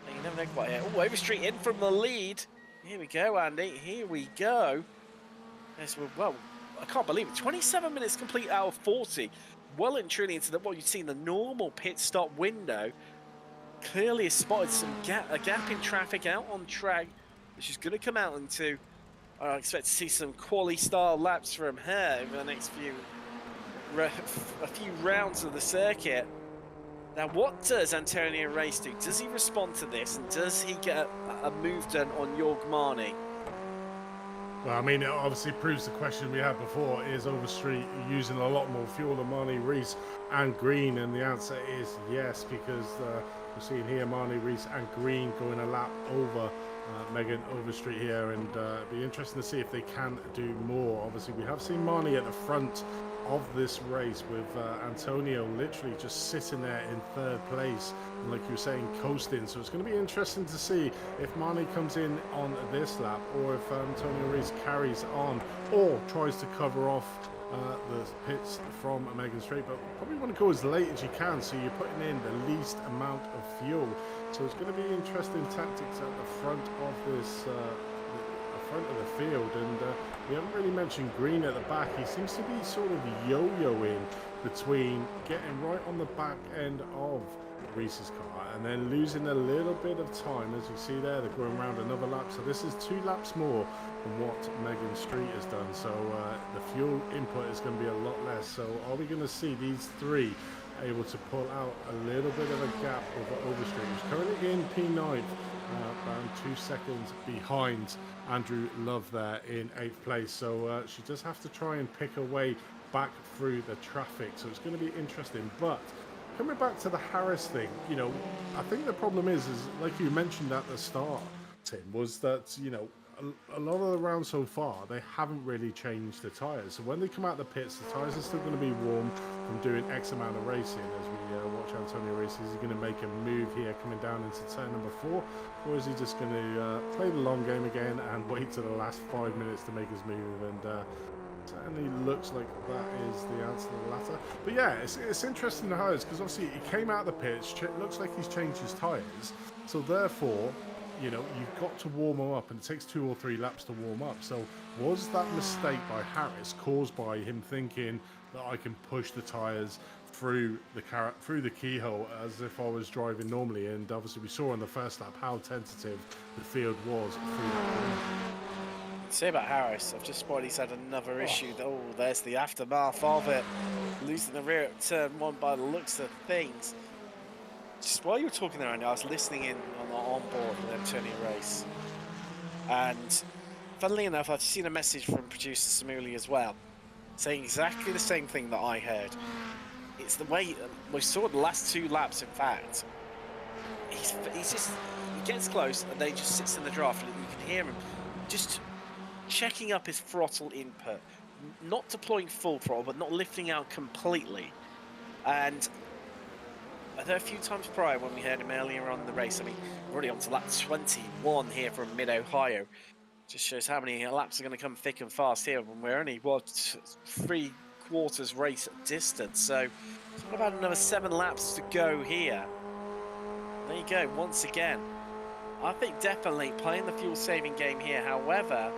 You never know quite here. Oh, Overstreet in from the lead. Here we go, Andy. Here we go. Yes, well, I can't believe it. 27 minutes complete out of 40. Well and truly into what you'd see in the normal pit stop window. Clearly has spotted a gap in traffic out on track, which is going to come out into. I expect to see some quality style laps from her over the next few rounds of the circuit. Now, what does Antonio Race do? Does he respond to this, and does he get a move done on Jorg Marni? Well, I mean, it obviously proves the question we had before: is Overstreet using a lot more fuel than Marni, Reese, and Green? And the answer is yes, because we're seeing here Marni, Reese, and Green going a lap over Megan Overstreet here, and it'd be interesting to see if they can do more. Obviously, we have seen Marnie at the front of this race with Antonio literally just sitting there in third place, and like you were saying, coasting. So it's going to be interesting to see if Marnie comes in on this lap, or if Antonio Rees carries on or tries to cover off the pits from Megan Strait, but probably want to go as late as you can, so you're putting in the least amount of fuel. So it's going to be interesting tactics at the front of this the front of the field, and we haven't really mentioned Green at the back. He seems to be sort of yo-yoing between getting right on the back end of Reese's car and then losing a little bit of time. As you see there, they're going around another lap, so this is 2 laps more than what Megan Street has done, so the fuel input is going to be a lot less. So are we going to see these 3 able to pull out a little bit of a gap over Overstreet, who's currently in P9, around 2 seconds behind Andrew Love there in 8th place. So she does have to try and pick her way back through the traffic, so it's going to be interesting. But coming back to the Harris thing, you know, I think the problem is like you mentioned at the start, Tim, was that, you know, a lot of the rounds so far, they haven't really changed the tyres. So when they come out the pits, the tyres are still going to be warm from doing X amount of racing. As we watch Antonio race, is he going to make a move here coming down into turn number 4? Or is he just going to play the long game again and wait to the last 5 minutes to make his move? And certainly looks like that is the answer to the latter. But yeah, it's interesting how it's, because obviously he came out of the pits, looks like he's changed his tyres. So therefore, you know, you've got to warm them up, and it takes 2 or 3 laps to warm up. So was that mistake by Harris caused by him thinking that I can push the tyres through the keyhole as if I was driving normally? And obviously we saw on the first lap how tentative the field was through that corner. Say about Harris, I've just spotted he's had another issue. Oh, there's the aftermath of it. Losing the rear at turn 1 by the looks of things. Just while you were talking there, Andy, I was listening in on the onboard with Antonio Race. And funnily enough, I've seen a message from producer Samuli as well, saying exactly the same thing that I heard. It's the way we saw the last 2 laps, in fact. He's just, he gets close and then he just sits in the draft, and you can hear him just checking up his throttle input, not deploying full throttle, but not lifting out completely. And there are a few times prior when we heard him earlier on in the race. I mean, we're already on to lap 21 here from Mid-Ohio. Just shows how many laps are going to come thick and fast here when we're only, what, 3/4 race distance. So it's got about another 7 laps to go here. There you go, once again. I think definitely playing the fuel-saving game here. However,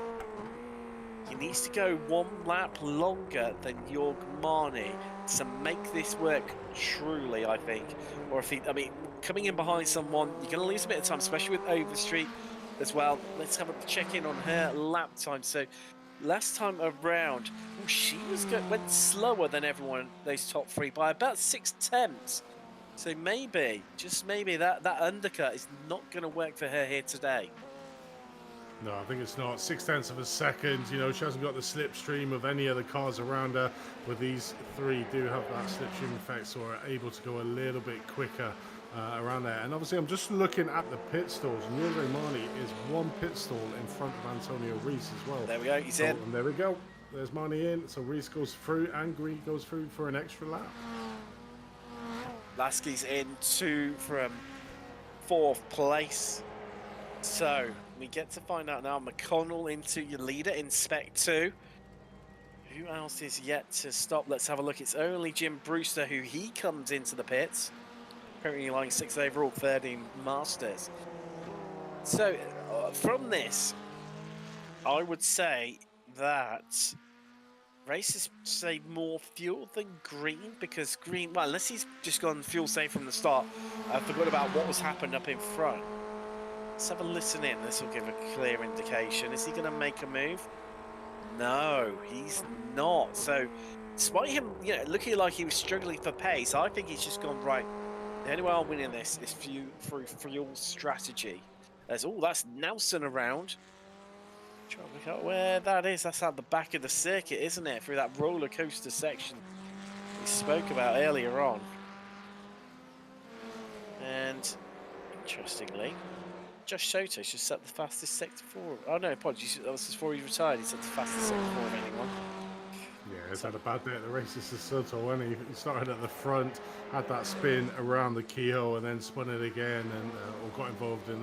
he needs to go 1 lap longer than Jorg Marnie to make this work truly, I think. Or if he, I mean, coming in behind someone, you're going to lose a bit of time, especially with Overstreet as well. Let's have a check in on her lap time. So last time around, she went slower than everyone, those top 3, by about 6/10. So maybe, just maybe, that undercut is not going to work for her here today. No, I think it's not. 0.6 of a second. You know, she hasn't got the slipstream of any other cars around her. But these 3 do have that slipstream effect, so are able to go a little bit quicker around there. And obviously, I'm just looking at the pit stalls. Jorge Marnie is 1 pit stall in front of Antonio Rees as well. There we go. He's in. And there we go. There's Marnie in. So Rees goes through, and Green goes through for an extra lap. Lasky's in 2 from 4th place. So we get to find out now. McConnell into your leader in Spec 2. Who else is yet to stop? Let's have a look. It's only Jim Brewster who he comes into the pits. Currently lying 6th overall, 3rd in Masters. So from this, I would say that races save more fuel than Green, because Green, well, unless he's just gone fuel safe from the start, I forgot about what was happened up in front. Let's have a listen in. This will give a clear indication. Is he going to make a move? No, he's not. So, despite him, you know, looking like he was struggling for pace, I think he's just gone, right, the only way I'm winning this is through fuel strategy. That's Nelson around. Trying to work out where that is. That's at the back of the circuit, isn't it? Through that roller coaster section we spoke about earlier on. And interestingly, Josh Soto's just set the fastest sector forward. Oh no, apologies. That was before he retired. He set the fastest sector forward of anyone. Yeah, he's had a bad day at the races to Soto, and he started at the front, had that spin around the keyhole, and then spun it again, and or got involved in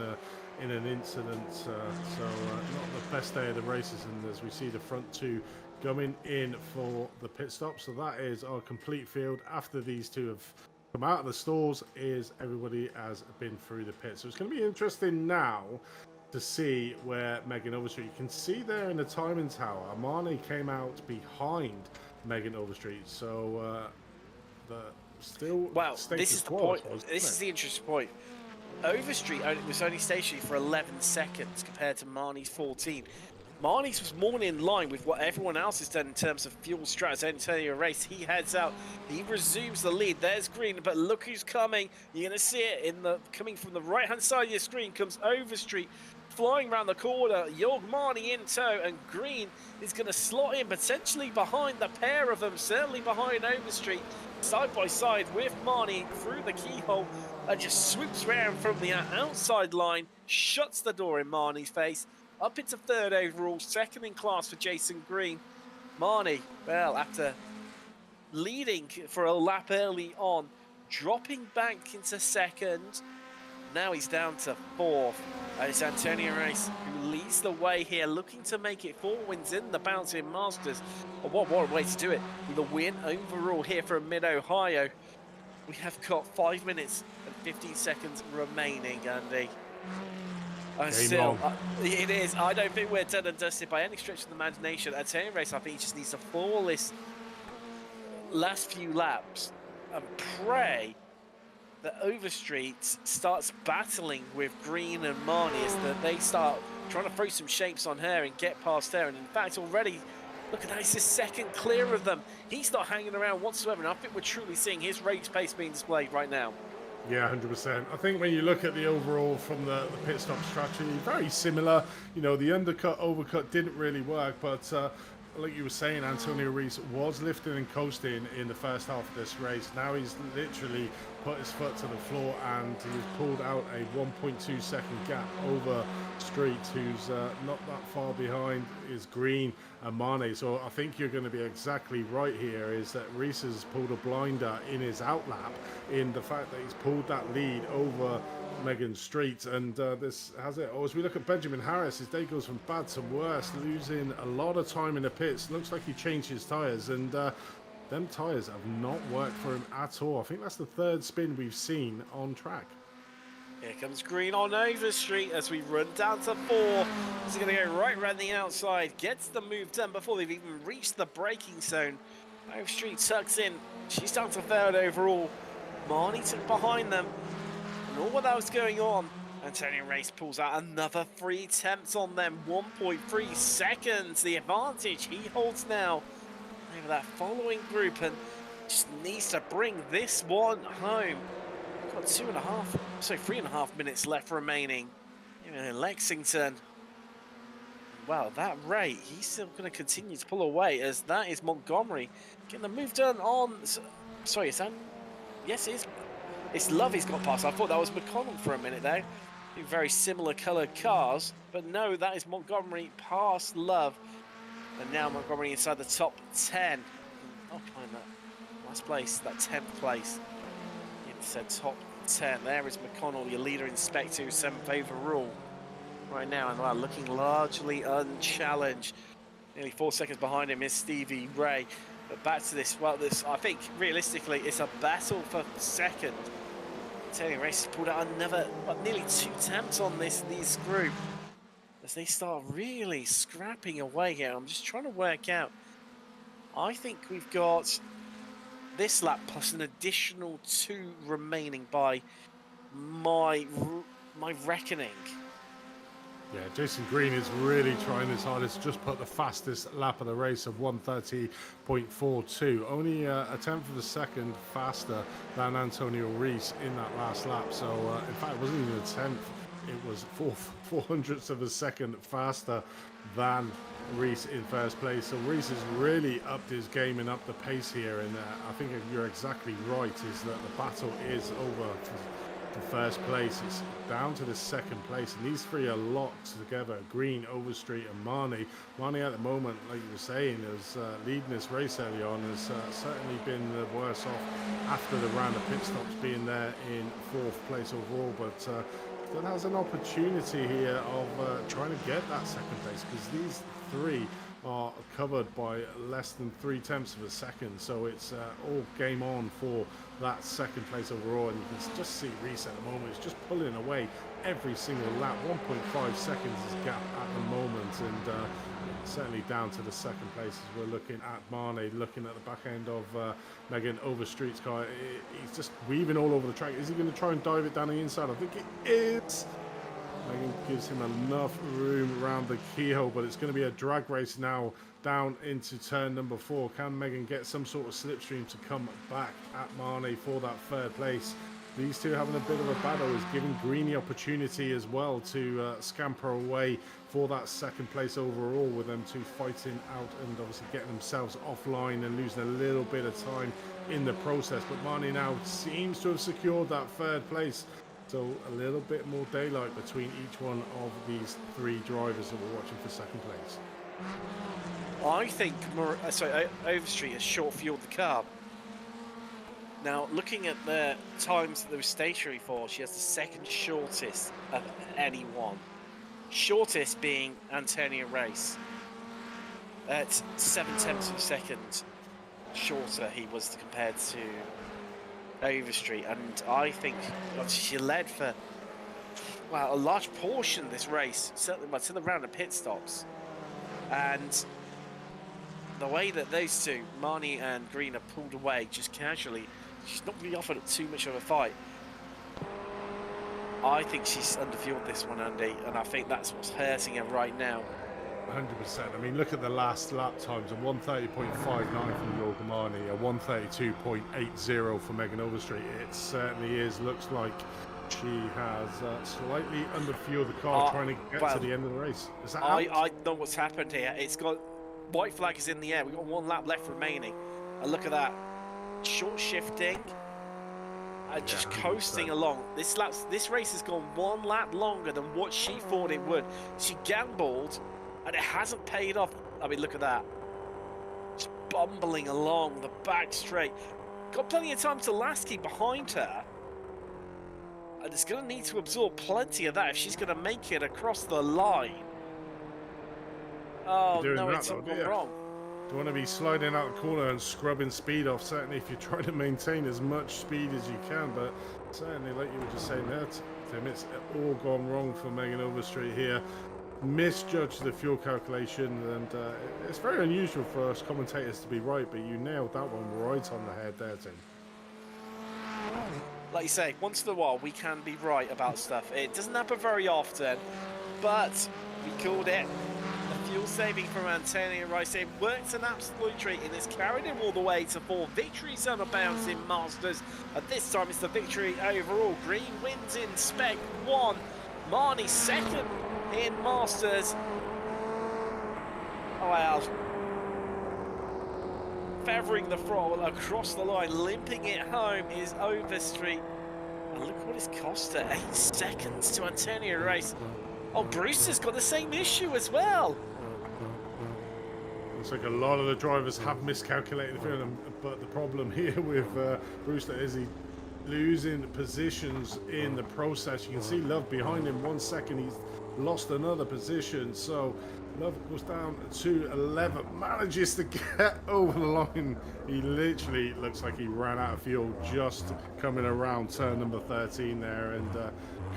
an incident. So not the best day of the races, and as we see the front two coming in for the pit stop. So that is our complete field. After these two have come out of the stalls, is everybody has been through the pit. So it's going to be interesting now to see where Megan Overstreet. You can see there in the timing tower, Amani came out behind Megan Overstreet. So this is the point. This is the interesting point. Overstreet was only stationary for 11 seconds compared to Marnie's 14. Marnie's was more in line with what everyone else has done in terms of fuel strats. Antonio race, he heads out, he resumes the lead. There's Green, but look who's coming. You're going to see it coming from the right-hand side of your screen comes Overstreet, flying around the corner. Jorg Marnie in tow, and Green is going to slot in potentially behind the pair of them, certainly behind Overstreet, side by side with Marnie through the keyhole, and just swoops around from the outside line, shuts the door in Marnie's face. Up into third overall, second in class for Jason Green. Marnie, well, after leading for a lap early on, dropping back into second. Now he's down to fourth. And it's Antonio Race who leads the way here, looking to make it 4 wins in the Bouncing Masters. Oh, what a way to do it. With a win overall here from Mid-Ohio. We have got 5 minutes and 15 seconds remaining, Andy. And still, it is. I don't think we're done and dusted by any stretch of the imagination. Antonio Race, I think he just needs to flawless last few laps and pray that Overstreet starts battling with Green and Marnie as they start trying to throw some shapes on her and get past her. And in fact, already, look at that, he's the second clear of them. He's not hanging around whatsoever, and I think we're truly seeing his race pace being displayed right now. Yeah, 100%. I think when you look at the overall from the pit stop strategy, very similar. You know, the undercut, overcut didn't really work, but like you were saying, Antonio Reese was lifting and coasting in the first half of this race. Now he's literally put his foot to the floor and he's pulled out a 1.2 second gap over Street, who's not that far behind is Green and Marnie. So I think you're going to be exactly right here, is that Reese has pulled a blinder in his outlap in the fact that he's pulled that lead over Megan Street, and this has it. As we look at Benjamin Harris, his day goes from bad to worse, losing a lot of time in the pits. Looks like he changed his tyres, and them tyres have not worked for him at all. I think that's the third spin we've seen on track. Here comes Green on Overstreet as we run down to 4. He's going to go right around the outside, gets the move done before they've even reached the braking zone. Overstreet tucks in. She's down to third overall. Marnie took behind them. And all that was going on, Antonio Race pulls out another 3 attempts on them. 1.3 seconds, the advantage he holds now over that following group, and just needs to bring this one home. Got 3.5 minutes left remaining in Lexington. Wow, that rate, he's still going to continue to pull away, as that is Montgomery getting the move done on. Sorry, is that? Yes, it is. It's Love he's got past. I thought that was McConnell for a minute there. Two very similar coloured cars, but no, that is Montgomery past Love. And now Montgomery inside the top 10. Occupying that last place, that 10th place. It said top 10. There is McConnell, your leader in Spec 2, 7th overall. Right now, and well, looking largely unchallenged. Nearly 4 seconds behind him is Stevie Ray. But back to this, well, I think realistically it's a battle for second. Antonio Race has pulled out another, nearly 2 attempts on this group as they start really scrapping away here. I'm just trying to work out. I think we've got this lap plus an additional 2 remaining by my reckoning. Yeah, Jason Green is really trying his hardest to just put the fastest lap of the race of 1:30.42. Only a tenth of a second faster than Antonio Reese in that last lap. So, in fact, it wasn't even a tenth. It was 4/400ths of a second faster than Reese in first place. So Reese has really upped his game and upped the pace here. And I think you're exactly right, is that the battle is over to first place. It's down to the second place, and these three are locked together: Green, Overstreet, and Marnie. Marnie at the moment, like you were saying, is leading this race early on, has certainly been the worse off after the round of pit stops, being there in 4th place overall, but still has an opportunity here of trying to get that second place, because these three are covered by less than 0.3 of a second, so it's all game on for that second place overall. And you can just see Reese at the moment is just pulling away every single lap. 1.5 seconds is gap at the moment, and certainly down to the second place as we're looking at Marnie, looking at the back end of Megan Overstreet's car. He's just weaving all over the track. Is he going to try and dive it down the inside? I think it is. Megan gives him enough room around the keyhole, but it's going to be a drag race now down into turn number 4. Can Megan get some sort of slipstream to come back at Marnie for that 3rd place? These two having a bit of a battle is giving Green the opportunity as well to scamper away for that 2nd place overall, with them two fighting out and obviously getting themselves offline and losing a little bit of time in the process. But Marnie now seems to have secured that 3rd place. So a little bit more daylight between each one of these 3 drivers that we're watching for 2nd place. I think Overstreet has short-fueled the car. Now, looking at the times that they were stationary for, she has the 2nd shortest of anyone. Shortest being Antonia Race. At 0.7 of a second shorter he was compared to Overstreet, and I think she led for, well, a large portion of this race, certainly to the round of pit stops. And the way that those two, Marnie and Green, have pulled away just casually, she's not really offered too much of a fight. I think she's underfueled this one, Andy, and I think that's what's hurting her right now. 100%. I mean, look at the last lap times: a 1:30.59 from Yorga Marnie, a 1:32.80 for Megan Overstreet. It certainly is. Looks like she has slightly underfueled the car trying to get to the end of the race. Is that I know what's happened here. It's got white flag is in the air. We've got 1 lap left remaining. And look at that. Short shifting. Just coasting along. This race has gone 1 lap longer than what she thought it would. She gambled, and it hasn't paid off. I mean, look at that. Just bumbling along the back straight. Got plenty of time to Lasky behind her. And it's going to need to absorb plenty of that if she's going to make it across the line. Oh, no, it's all gone wrong. You want to be sliding out the corner and scrubbing speed off, certainly if you're trying to maintain as much speed as you can. But certainly, like you were just saying there, Tim, it's all gone wrong for Megan Overstreet here. Misjudged the fuel calculation, and it's very unusual for us commentators to be right, but you nailed that one right on the head there, Tim. Like you say, once in a while we can be right about stuff. It doesn't happen very often, but we called it. The fuel saving from Antonia Rice. It worked an absolute treat, and it's carried him all the way to 4 victories on a bounce in Masters. And this time it's the victory overall. Green wins in Spec 1. Marnie 2nd in Masters. Oh, wow. Feathering the throttle across the line, limping it home is Overstreet. And look what it's cost her, 8 seconds to Antonia Race. Oh, Brewster's got the same issue as well. Looks like a lot of the drivers have miscalculated the field, but the problem here with Brewster is he losing positions in the process. You can see Love behind him 1 second, he's lost another position, so Love goes down to 11, manages to get over the line. He literally looks like he ran out of fuel just coming around turn number 13 there, and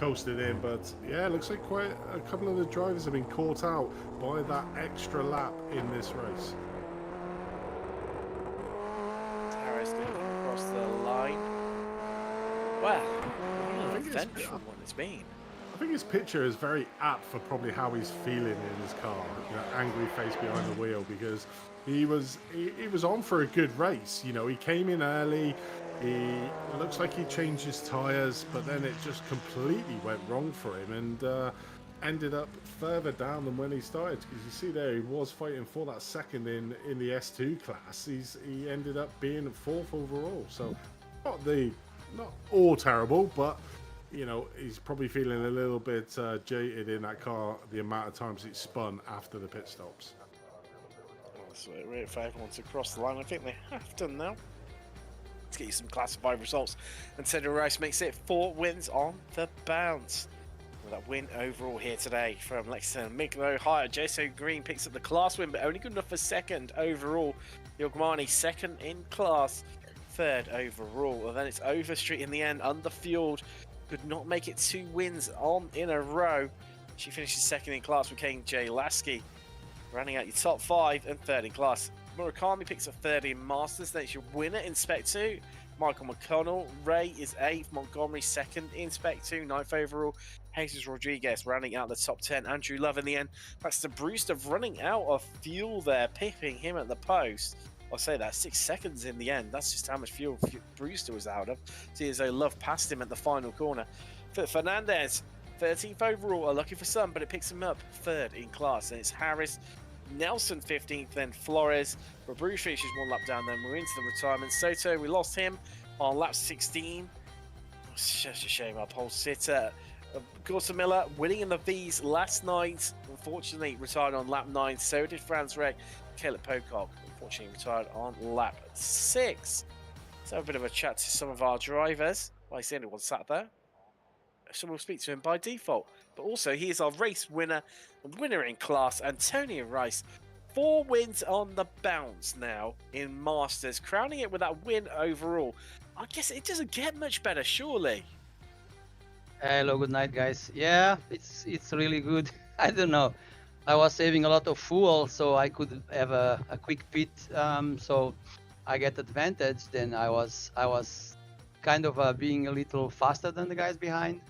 coasted in. But yeah, looks like quite a couple of the drivers have been caught out by that extra lap in this race. Harris going across the line. Well, what an eventful one it's been. I think his picture is very apt for probably how he's feeling in his car. You know, angry face behind the wheel, because he was on for a good race. You know, he came in early. He looks like he changed his tires, but then it just completely went wrong for him, and ended up further down than when he started. Because you see there, he was fighting for that second in the S2 class. He ended up being 4th overall. So not all terrible, but you know, he's probably feeling a little bit jaded in that car, the amount of times it's spun after the pit stops. So if everyone to cross the line, I think they have done now. Let's get you some classified results. And Teddy Rice makes it 4 wins on the bounce. With that win overall here today from Lexington, Mid-Ohio. Jason Green picks up the class win, but only good enough for second overall. Yogmani second in class, third overall. And then it's Overstreet in the end, underfueled. Could not make it 2 wins on in a row. She finishes second in class with Kane J. Lasky. Rounding out your top 5 and third in class. Murakami picks up third in Masters. Then it's your winner in Spec 2. Michael McConnell. Ray is 8th. Montgomery second in Spec 2. 9th overall. Jesus Rodriguez rounding out the top 10. Andrew Love in the end. That's the Brewster running out of fuel there, pipping him at the post. I'll say that 6 seconds in the end. That's just how much fuel Brewster was out of. See as though Love passed him at the final corner. Fernandez, 13th overall. Lucky for some, but it picks him up third in class. And it's Harris, Nelson 15th, then Flores. But Bruce finishes 1 lap down, then we're into the retirement. Soto, we lost him on lap 16. It's just a shame, our pole sitter. Gorsa Miller winning in the V's last night. Unfortunately, retired on lap 9. So did Franz Reck. Caleb Pocock, unfortunately, retired on lap 6. Let's have a bit of a chat to some of our drivers. Well, I see anyone sat there. So we'll speak to him by default. But also, he is our race winner in class, Antonio Rice. 4 wins on the bounce now in Masters, crowning it with that win overall. I guess it doesn't get much better, surely. Hello, good night, guys. Yeah, it's really good. I don't know. I was saving a lot of fuel, so I could have a quick pit. So I get advantage. Then I was kind of being a little faster than the guys behind,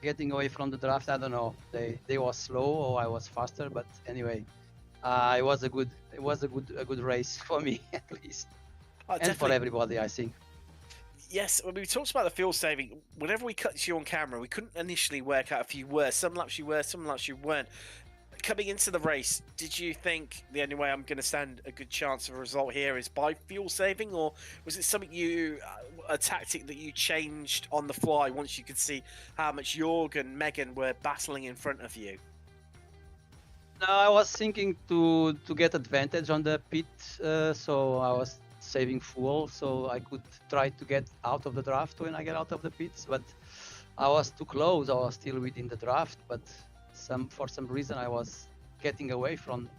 getting away from the draft. I don't know. They was slow or I was faster, but anyway, it was a good race for me at least, and for everybody, I think. Yes, when we talked about the fuel saving, whenever we cut you on camera, we couldn't initially work out if you were. Some laps you were, some laps you weren't. Coming into the race, did you think the only way I'm going to stand a good chance of a result here is by fuel saving, or was it something a tactic that you changed on the fly once you could see how much Jorg and Megan were battling in front of you? No, I was thinking to get advantage on the pit, so I was saving fuel so I could try to get out of the draft when I get out of the pits, but I was too close. I was still within the draft, but for some reason I was getting away from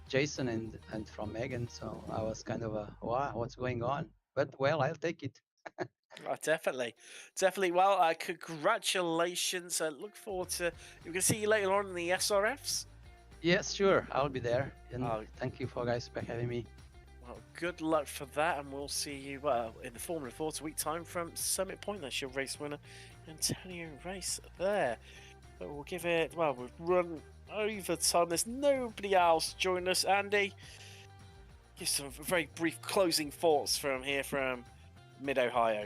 Jason and from Megan, so I was kind of wow, what's going on? But well, I'll take it. Oh, definitely. Well, congratulations. Look forward to. We're gonna see you later on in the SRFs. Yes, sure, I'll be there, and thank you for guys for having me. Well, good luck for that, and we'll see you in the Formula 4 a week time from Summit Point. That's your race winner, Antonio Rice there. But we'll give it. Well, we've run over time. There's nobody else joining us. Andy, give some very brief closing thoughts from Mid-Ohio.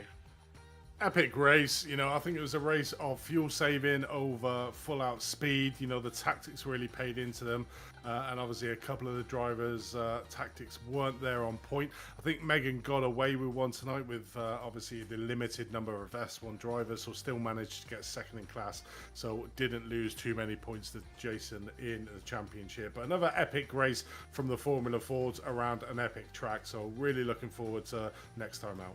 Epic race, you know, I think it was a race of fuel saving over full out speed. You know, the tactics really paid into them, and obviously a couple of the drivers' tactics weren't there on point. I think Megan got away with one tonight with obviously the limited number of S1 drivers, so still managed to get second in class, so didn't lose too many points to Jason in the championship. But another epic race from the Formula Fords around an epic track, so really looking forward to next time out.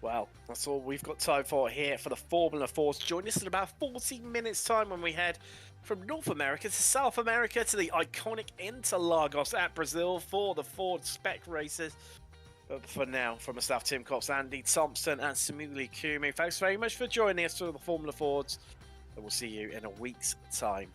Well, that's all we've got time for here for the Formula 4s. Join us in about 40 minutes time when we head from North America to South America to the iconic Interlagos at Brazil for the Ford Spec races. But for now, from myself, Tim Cops, Andy Thompson and Samuli Kumi, thanks very much for joining us for the Formula 4s. And we'll see you in a week's time.